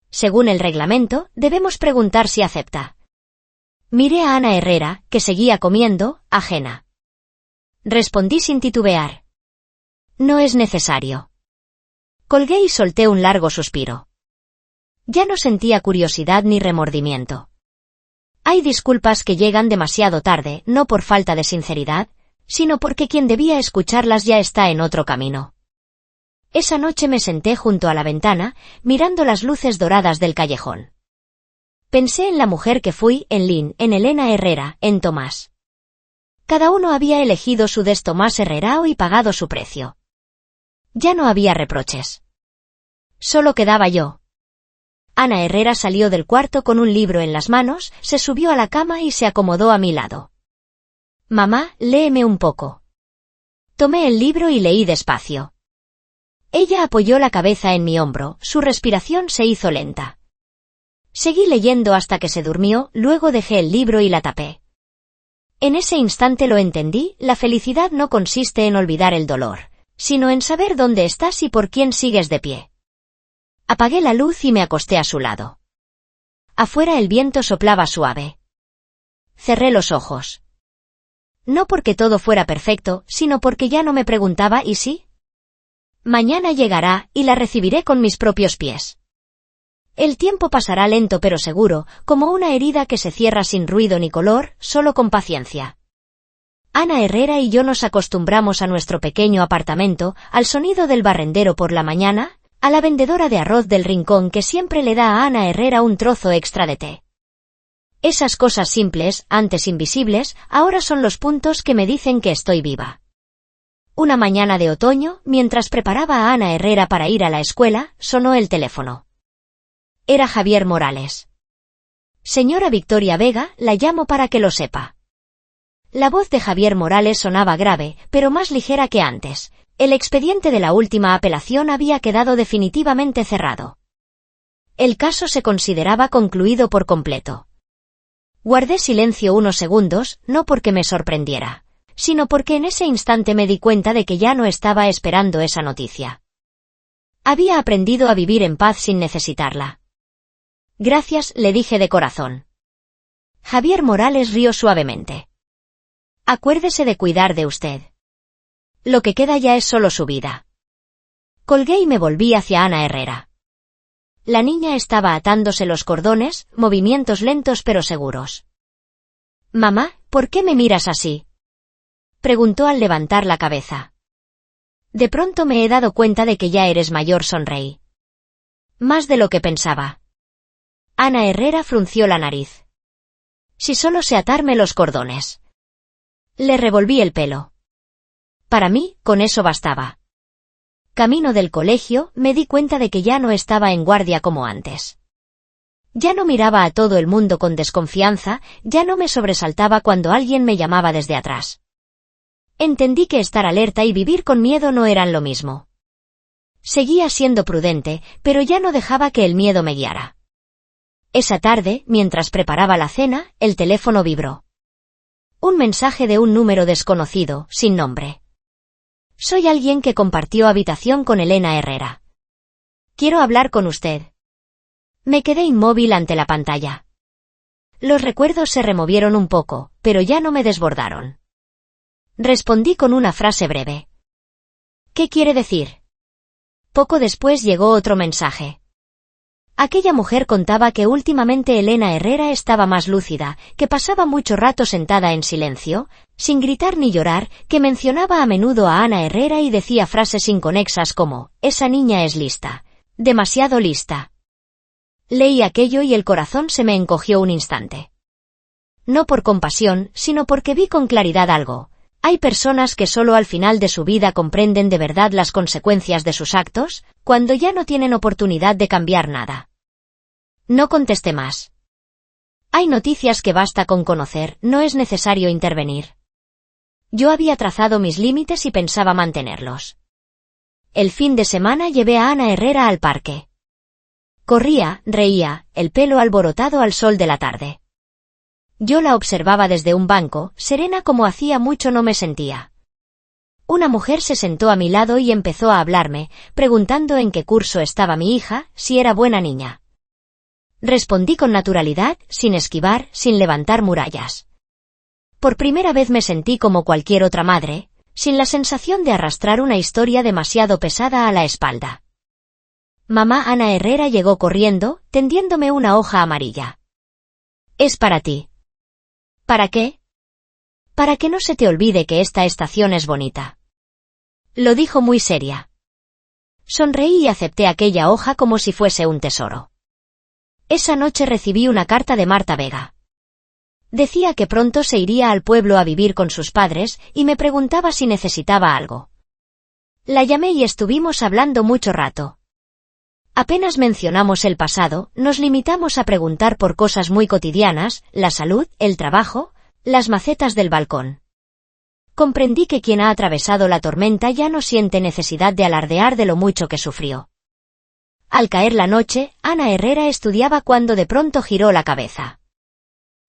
Según el reglamento, debemos preguntar si acepta. Miré a Ana Herrera, que seguía comiendo, ajena. Respondí sin titubear. «No es necesario». Colgué y solté un largo suspiro. Ya no sentía curiosidad ni remordimiento. Hay disculpas que llegan demasiado tarde, no por falta de sinceridad, sino porque quien debía escucharlas ya está en otro camino. Esa noche me senté junto a la ventana, mirando las luces doradas del callejón. Pensé en la mujer que fui, en Lynn, en Elena Herrera, en Tomás. Cada uno había elegido su Tomás Herrerao y pagado su precio. Ya no había reproches. Solo quedaba yo. Ana Herrera salió del cuarto con un libro en las manos, se subió a la cama y se acomodó a mi lado. «Mamá, léeme un poco». Tomé el libro y leí despacio. Ella apoyó la cabeza en mi hombro, su respiración se hizo lenta. Seguí leyendo hasta que se durmió, luego dejé el libro y la tapé. En ese instante lo entendí, la felicidad no consiste en olvidar el dolor, sino en saber dónde estás y por quién sigues de pie. Apagué la luz y me acosté a su lado. Afuera el viento soplaba suave. Cerré los ojos. No porque todo fuera perfecto, sino porque ya no me preguntaba ¿y si? Mañana llegará, y la recibiré con mis propios pies. El tiempo pasará lento pero seguro, como una herida que se cierra sin ruido ni color, solo con paciencia. Ana Herrera y yo nos acostumbramos a nuestro pequeño apartamento, al sonido del barrendero por la mañana, a la vendedora de arroz del rincón que siempre le da a Ana Herrera un trozo extra de té. Esas cosas simples, antes invisibles, ahora son los puntos que me dicen que estoy viva. Una mañana de otoño, mientras preparaba a Ana Herrera para ir a la escuela, sonó el teléfono. Era Javier Morales. Señora Victoria Vega, la llamo para que lo sepa. La voz de Javier Morales sonaba grave, pero más ligera que antes. El expediente de la última apelación había quedado definitivamente cerrado. El caso se consideraba concluido por completo. Guardé silencio unos segundos, no porque me sorprendiera, sino porque en ese instante me di cuenta de que ya no estaba esperando esa noticia. Había aprendido a vivir en paz sin necesitarla. Gracias, le dije de corazón. Javier Morales rió suavemente. Acuérdese de cuidar de usted. Lo que queda ya es solo su vida. Colgué y me volví hacia Ana Herrera. La niña estaba atándose los cordones, movimientos lentos pero seguros. Mamá, ¿por qué me miras así?, preguntó al levantar la cabeza. De pronto me he dado cuenta de que ya eres mayor, sonreí. Más de lo que pensaba. Ana Herrera frunció la nariz. Si solo sé atarme los cordones. Le revolví el pelo. Para mí, con eso bastaba. Camino del colegio, me di cuenta de que ya no estaba en guardia como antes. Ya no miraba a todo el mundo con desconfianza, ya no me sobresaltaba cuando alguien me llamaba desde atrás. Entendí que estar alerta y vivir con miedo no eran lo mismo. Seguía siendo prudente, pero ya no dejaba que el miedo me guiara. Esa tarde, mientras preparaba la cena, el teléfono vibró. Un mensaje de un número desconocido, sin nombre. Soy alguien que compartió habitación con Elena Herrera. Quiero hablar con usted. Me quedé inmóvil ante la pantalla. Los recuerdos se removieron un poco, pero ya no me desbordaron. Respondí con una frase breve. ¿Qué quiere decir? Poco después llegó otro mensaje. Aquella mujer contaba que últimamente Elena Herrera estaba más lúcida, que pasaba mucho rato sentada en silencio, sin gritar ni llorar, que mencionaba a menudo a Ana Herrera y decía frases inconexas como, esa niña es lista, demasiado lista. Leí aquello y el corazón se me encogió un instante. No por compasión, sino porque vi con claridad algo. Hay personas que solo al final de su vida comprenden de verdad las consecuencias de sus actos, cuando ya no tienen oportunidad de cambiar nada. No contesté más. Hay noticias que basta con conocer, no es necesario intervenir. Yo había trazado mis límites y pensaba mantenerlos. El fin de semana llevé a Ana Herrera al parque. Corría, reía, el pelo alborotado al sol de la tarde. Yo la observaba desde un banco, serena como hacía mucho no me sentía. Una mujer se sentó a mi lado y empezó a hablarme, preguntando en qué curso estaba mi hija, si era buena niña. Respondí con naturalidad, sin esquivar, sin levantar murallas. Por primera vez me sentí como cualquier otra madre, sin la sensación de arrastrar una historia demasiado pesada a la espalda. Mamá Ana Herrera llegó corriendo, tendiéndome una hoja amarilla. Es para ti. ¿Para qué? Para que no se te olvide que esta estación es bonita. Lo dijo muy seria. Sonreí y acepté aquella hoja como si fuese un tesoro. Esa noche recibí una carta de Marta Vega. Decía que pronto se iría al pueblo a vivir con sus padres y me preguntaba si necesitaba algo. La llamé y estuvimos hablando mucho rato. Apenas mencionamos el pasado, nos limitamos a preguntar por cosas muy cotidianas, la salud, el trabajo, las macetas del balcón. Comprendí que quien ha atravesado la tormenta ya no siente necesidad de alardear de lo mucho que sufrió. Al caer la noche, Ana Herrera estudiaba cuando de pronto giró la cabeza.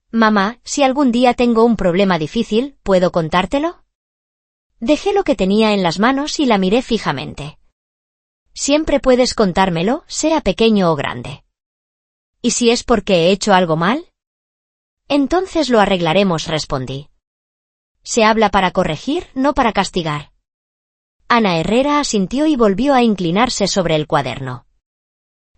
«Mamá, si algún día tengo un problema difícil, ¿puedo contártelo?» Dejé lo que tenía en las manos y la miré fijamente. «Siempre puedes contármelo, sea pequeño o grande». «¿Y si es porque he hecho algo mal?» «Entonces lo arreglaremos», respondí. «Se habla para corregir, no para castigar». Ana Herrera asintió y volvió a inclinarse sobre el cuaderno.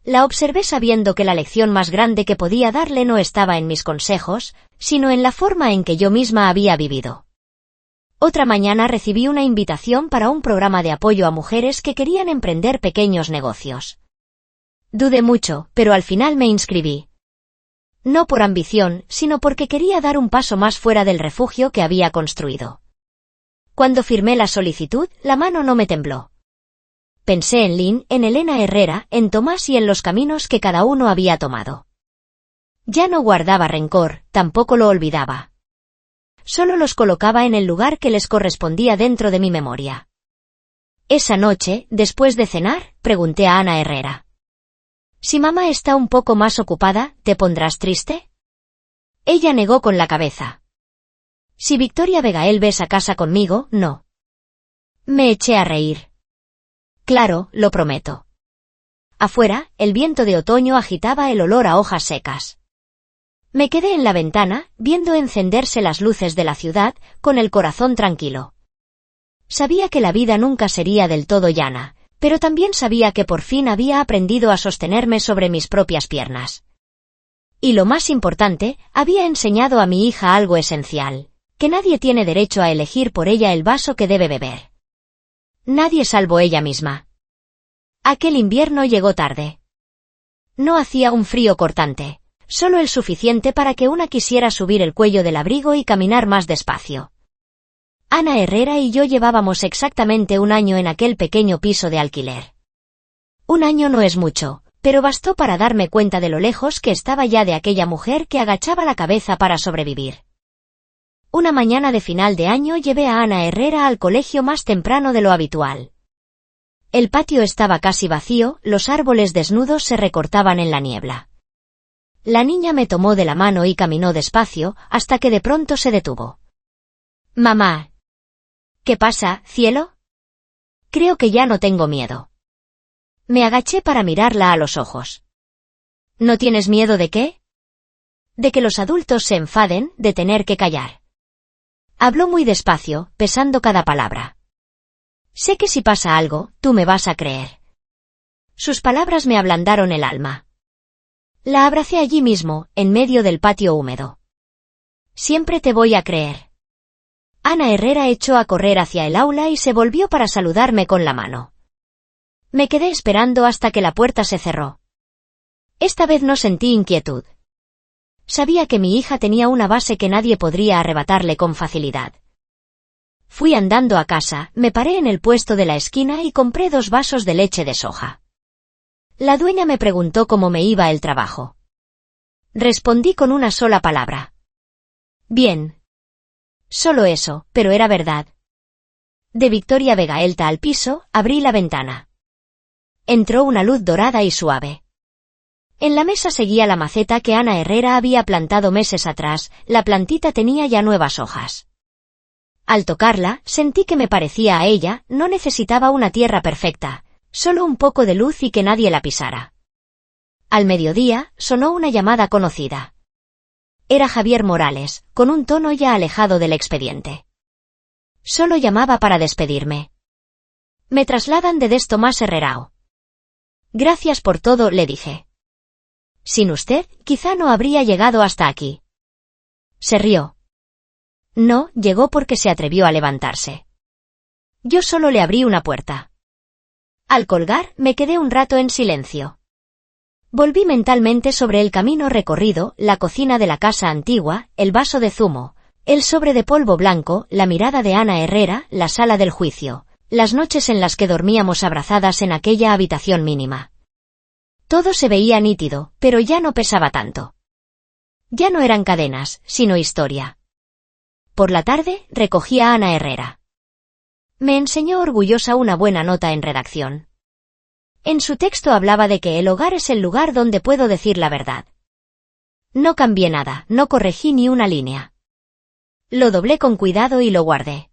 La observé sabiendo que la lección más grande que podía darle no estaba en mis consejos, sino en la forma en que yo misma había vivido. Otra mañana recibí una invitación para un programa de apoyo a mujeres que querían emprender pequeños negocios. Dudé mucho, pero al final me inscribí. No por ambición, sino porque quería dar un paso más fuera del refugio que había construido. Cuando firmé la solicitud, la mano no me tembló. Pensé en Lynn, en Elena Herrera, en Tomás y en los caminos que cada uno había tomado. Ya no guardaba rencor, tampoco lo olvidaba. Solo los colocaba en el lugar que les correspondía dentro de mi memoria. Esa noche, después de cenar, pregunté a Ana Herrera. «Si mamá está un poco más ocupada, ¿te pondrás triste?» Ella negó con la cabeza. «Si Victoria Vegael ves a casa conmigo, no». Me eché a reír. «Claro, lo prometo». Afuera, el viento de otoño agitaba el olor a hojas secas. Me quedé en la ventana, viendo encenderse las luces de la ciudad, con el corazón tranquilo. Sabía que la vida nunca sería del todo llana, pero también sabía que por fin había aprendido a sostenerme sobre mis propias piernas. Y lo más importante, había enseñado a mi hija algo esencial, que nadie tiene derecho a elegir por ella el vaso que debe beber. Nadie salvo ella misma. Aquel invierno llegó tarde. No hacía un frío cortante, solo el suficiente para que una quisiera subir el cuello del abrigo y caminar más despacio. Ana Herrera y yo llevábamos exactamente un año en aquel pequeño piso de alquiler. Un año no es mucho, pero bastó para darme cuenta de lo lejos que estaba ya de aquella mujer que agachaba la cabeza para sobrevivir. Una mañana de final de año llevé a Ana Herrera al colegio más temprano de lo habitual. El patio estaba casi vacío, los árboles desnudos se recortaban en la niebla. La niña me tomó de la mano y caminó despacio, hasta que de pronto se detuvo. «Mamá». «¿Qué pasa, cielo?» «Creo que ya no tengo miedo». Me agaché para mirarla a los ojos. «¿No tienes miedo de qué?» «De que los adultos se enfaden, de tener que callar». Habló muy despacio, pesando cada palabra. «Sé que si pasa algo, tú me vas a creer». Sus palabras me ablandaron el alma. La abracé allí mismo, en medio del patio húmedo. «Siempre te voy a creer». Ana Herrera echó a correr hacia el aula y se volvió para saludarme con la mano. Me quedé esperando hasta que la puerta se cerró. Esta vez no sentí inquietud. Sabía que mi hija tenía una base que nadie podría arrebatarle con facilidad. Fui andando a casa, me paré en el puesto de la esquina y compré 2 vasos de leche de soja. La dueña me preguntó cómo me iba el trabajo. Respondí con una sola palabra. «Bien». Solo eso, pero era verdad. De Victoria Vegaelta al piso, abrí la ventana. Entró una luz dorada y suave. En la mesa seguía la maceta que Ana Herrera había plantado meses atrás, la plantita tenía ya nuevas hojas. Al tocarla, sentí que me parecía a ella, no necesitaba una tierra perfecta, solo un poco de luz y que nadie la pisara. Al mediodía, sonó una llamada conocida. Era Javier Morales, con un tono ya alejado del expediente. Solo llamaba para despedirme. «Me trasladan de Des Tomás Herrerao». «Gracias por todo», le dije. «Sin usted, quizá no habría llegado hasta aquí». Se rió. No, llegó porque se atrevió a levantarse. Yo solo le abrí una puerta. Al colgar, me quedé un rato en silencio. Volví mentalmente sobre el camino recorrido, la cocina de la casa antigua, el vaso de zumo, el sobre de polvo blanco, la mirada de Ana Herrera, la sala del juicio, las noches en las que dormíamos abrazadas en aquella habitación mínima. Todo se veía nítido, pero ya no pesaba tanto. Ya no eran cadenas, sino historia. Por la tarde, recogí a Ana Herrera. Me enseñó orgullosa una buena nota en redacción. En su texto hablaba de que el hogar es el lugar donde puedo decir la verdad. No cambié nada, no corregí ni una línea. Lo doblé con cuidado y lo guardé.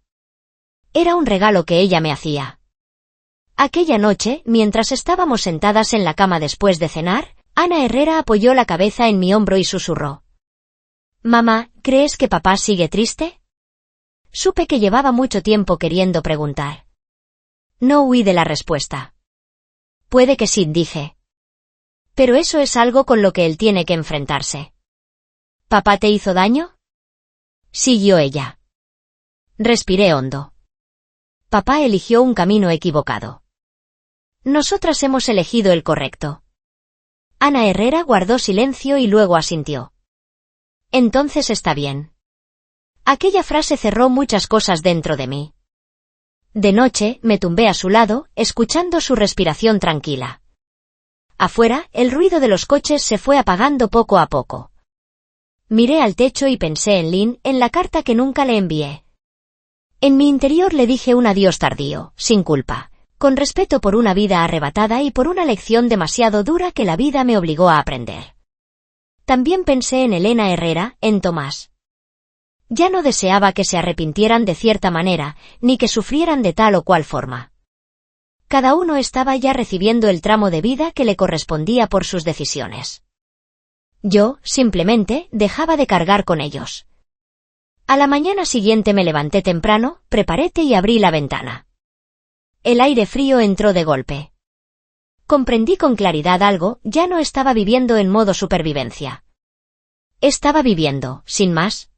Era un regalo que ella me hacía. Aquella noche, mientras estábamos sentadas en la cama después de cenar, Ana Herrera apoyó la cabeza en mi hombro y susurró. «Mamá, ¿crees que papá sigue triste?» Supe que llevaba mucho tiempo queriendo preguntar. No huí de la respuesta. Puede que sí, dije. Pero eso es algo con lo que él tiene que enfrentarse. ¿Papá te hizo daño? Siguió ella. Respiré hondo. Papá eligió un camino equivocado. Nosotras hemos elegido el correcto. Ana Herrera guardó silencio y luego asintió. Entonces está bien. Aquella frase cerró muchas cosas dentro de mí. De noche, me tumbé a su lado, escuchando su respiración tranquila. Afuera, el ruido de los coches se fue apagando poco a poco. Miré al techo y pensé en Lynn, en la carta que nunca le envié. En mi interior le dije un adiós tardío, sin culpa, con respeto por una vida arrebatada y por una lección demasiado dura que la vida me obligó a aprender. También pensé en Elena Herrera, en Tomás. Ya no deseaba que se arrepintieran de cierta manera, ni que sufrieran de tal o cual forma. Cada uno estaba ya recibiendo el tramo de vida que le correspondía por sus decisiones. Yo, simplemente, dejaba de cargar con ellos. A la mañana siguiente me levanté temprano, preparé té y abrí la ventana. El aire frío entró de golpe. Comprendí con claridad algo, ya no estaba viviendo en modo supervivencia. Estaba viviendo, sin más.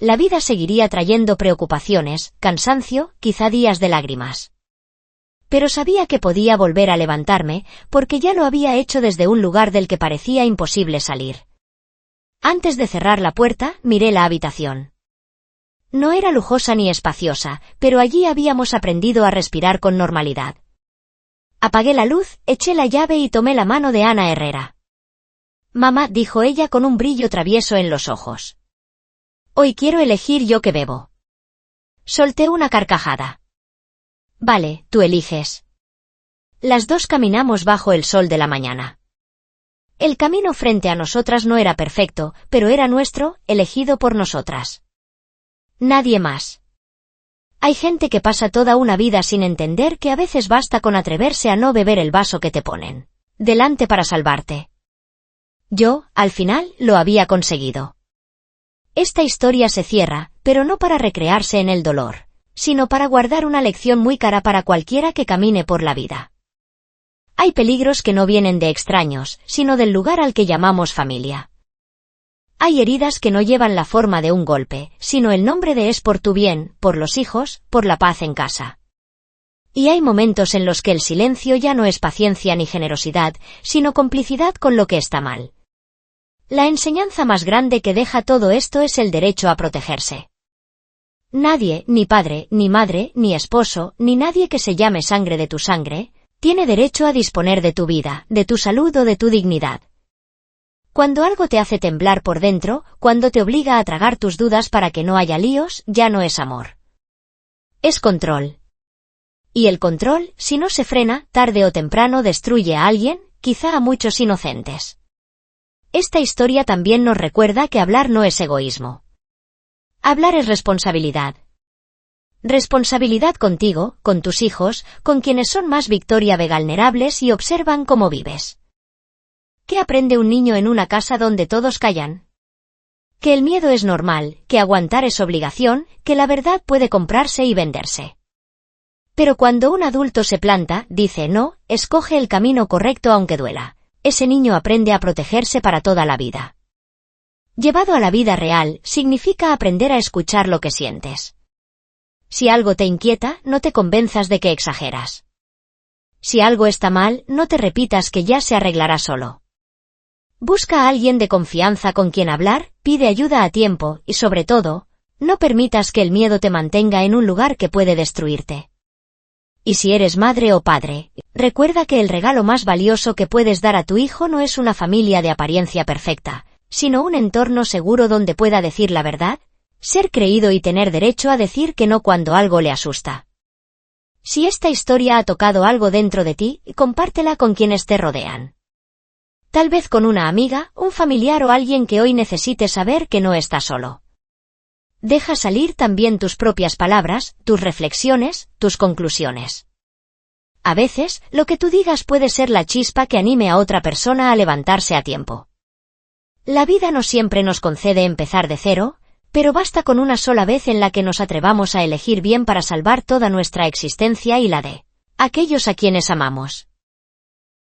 La vida seguiría trayendo preocupaciones, cansancio, quizá días de lágrimas. Pero sabía que podía volver a levantarme, porque ya lo había hecho desde un lugar del que parecía imposible salir. Antes de cerrar la puerta, miré la habitación. No era lujosa ni espaciosa, pero allí habíamos aprendido a respirar con normalidad. Apagué la luz, eché la llave y tomé la mano de Ana Herrera. Mamá, dijo ella con un brillo travieso en los ojos. Hoy quiero elegir yo qué bebo. Solté una carcajada. Vale, tú eliges. Las dos caminamos bajo el sol de la mañana. El camino frente a nosotras no era perfecto, pero era nuestro, elegido por nosotras. Nadie más. Hay gente que pasa toda una vida sin entender que a veces basta con atreverse a no beber el vaso que te ponen delante para salvarte. Yo, al final, lo había conseguido. Esta historia se cierra, pero no para recrearse en el dolor, sino para guardar una lección muy cara para cualquiera que camine por la vida. Hay peligros que no vienen de extraños, sino del lugar al que llamamos familia. Hay heridas que no llevan la forma de un golpe, sino el nombre de es por tu bien, por los hijos, por la paz en casa. Y hay momentos en los que el silencio ya no es paciencia ni generosidad, sino complicidad con lo que está mal. La enseñanza más grande que deja todo esto es el derecho a protegerse. Nadie, ni padre, ni madre, ni esposo, ni nadie que se llame sangre de tu sangre, tiene derecho a disponer de tu vida, de tu salud o de tu dignidad. Cuando algo te hace temblar por dentro, cuando te obliga a tragar tus dudas para que no haya líos, ya no es amor. Es control. Y el control, si no se frena, tarde o temprano destruye a alguien, quizá a muchos inocentes. Esta historia también nos recuerda que hablar no es egoísmo. Hablar es responsabilidad. Responsabilidad contigo, con tus hijos, con quienes son más Victoria vulnerables y observan cómo vives. ¿Qué aprende un niño en una casa donde todos callan? Que el miedo es normal, que aguantar es obligación, que la verdad puede comprarse y venderse. Pero cuando un adulto se planta, dice no, escoge el camino correcto aunque duela, ese niño aprende a protegerse para toda la vida. Llevado a la vida real, significa aprender a escuchar lo que sientes. Si algo te inquieta, no te convenzas de que exageras. Si algo está mal, no te repitas que ya se arreglará solo. Busca a alguien de confianza con quien hablar, pide ayuda a tiempo y, sobre todo, no permitas que el miedo te mantenga en un lugar que puede destruirte. Y si eres madre o padre, recuerda que el regalo más valioso que puedes dar a tu hijo no es una familia de apariencia perfecta, sino un entorno seguro donde pueda decir la verdad, ser creído y tener derecho a decir que no cuando algo le asusta. Si esta historia ha tocado algo dentro de ti, compártela con quienes te rodean. Tal vez con una amiga, un familiar o alguien que hoy necesite saber que no está solo. Deja salir también tus propias palabras, tus reflexiones, tus conclusiones. A veces, lo que tú digas puede ser la chispa que anime a otra persona a levantarse a tiempo. La vida no siempre nos concede empezar de cero, pero basta con una sola vez en la que nos atrevamos a elegir bien para salvar toda nuestra existencia y la de aquellos a quienes amamos.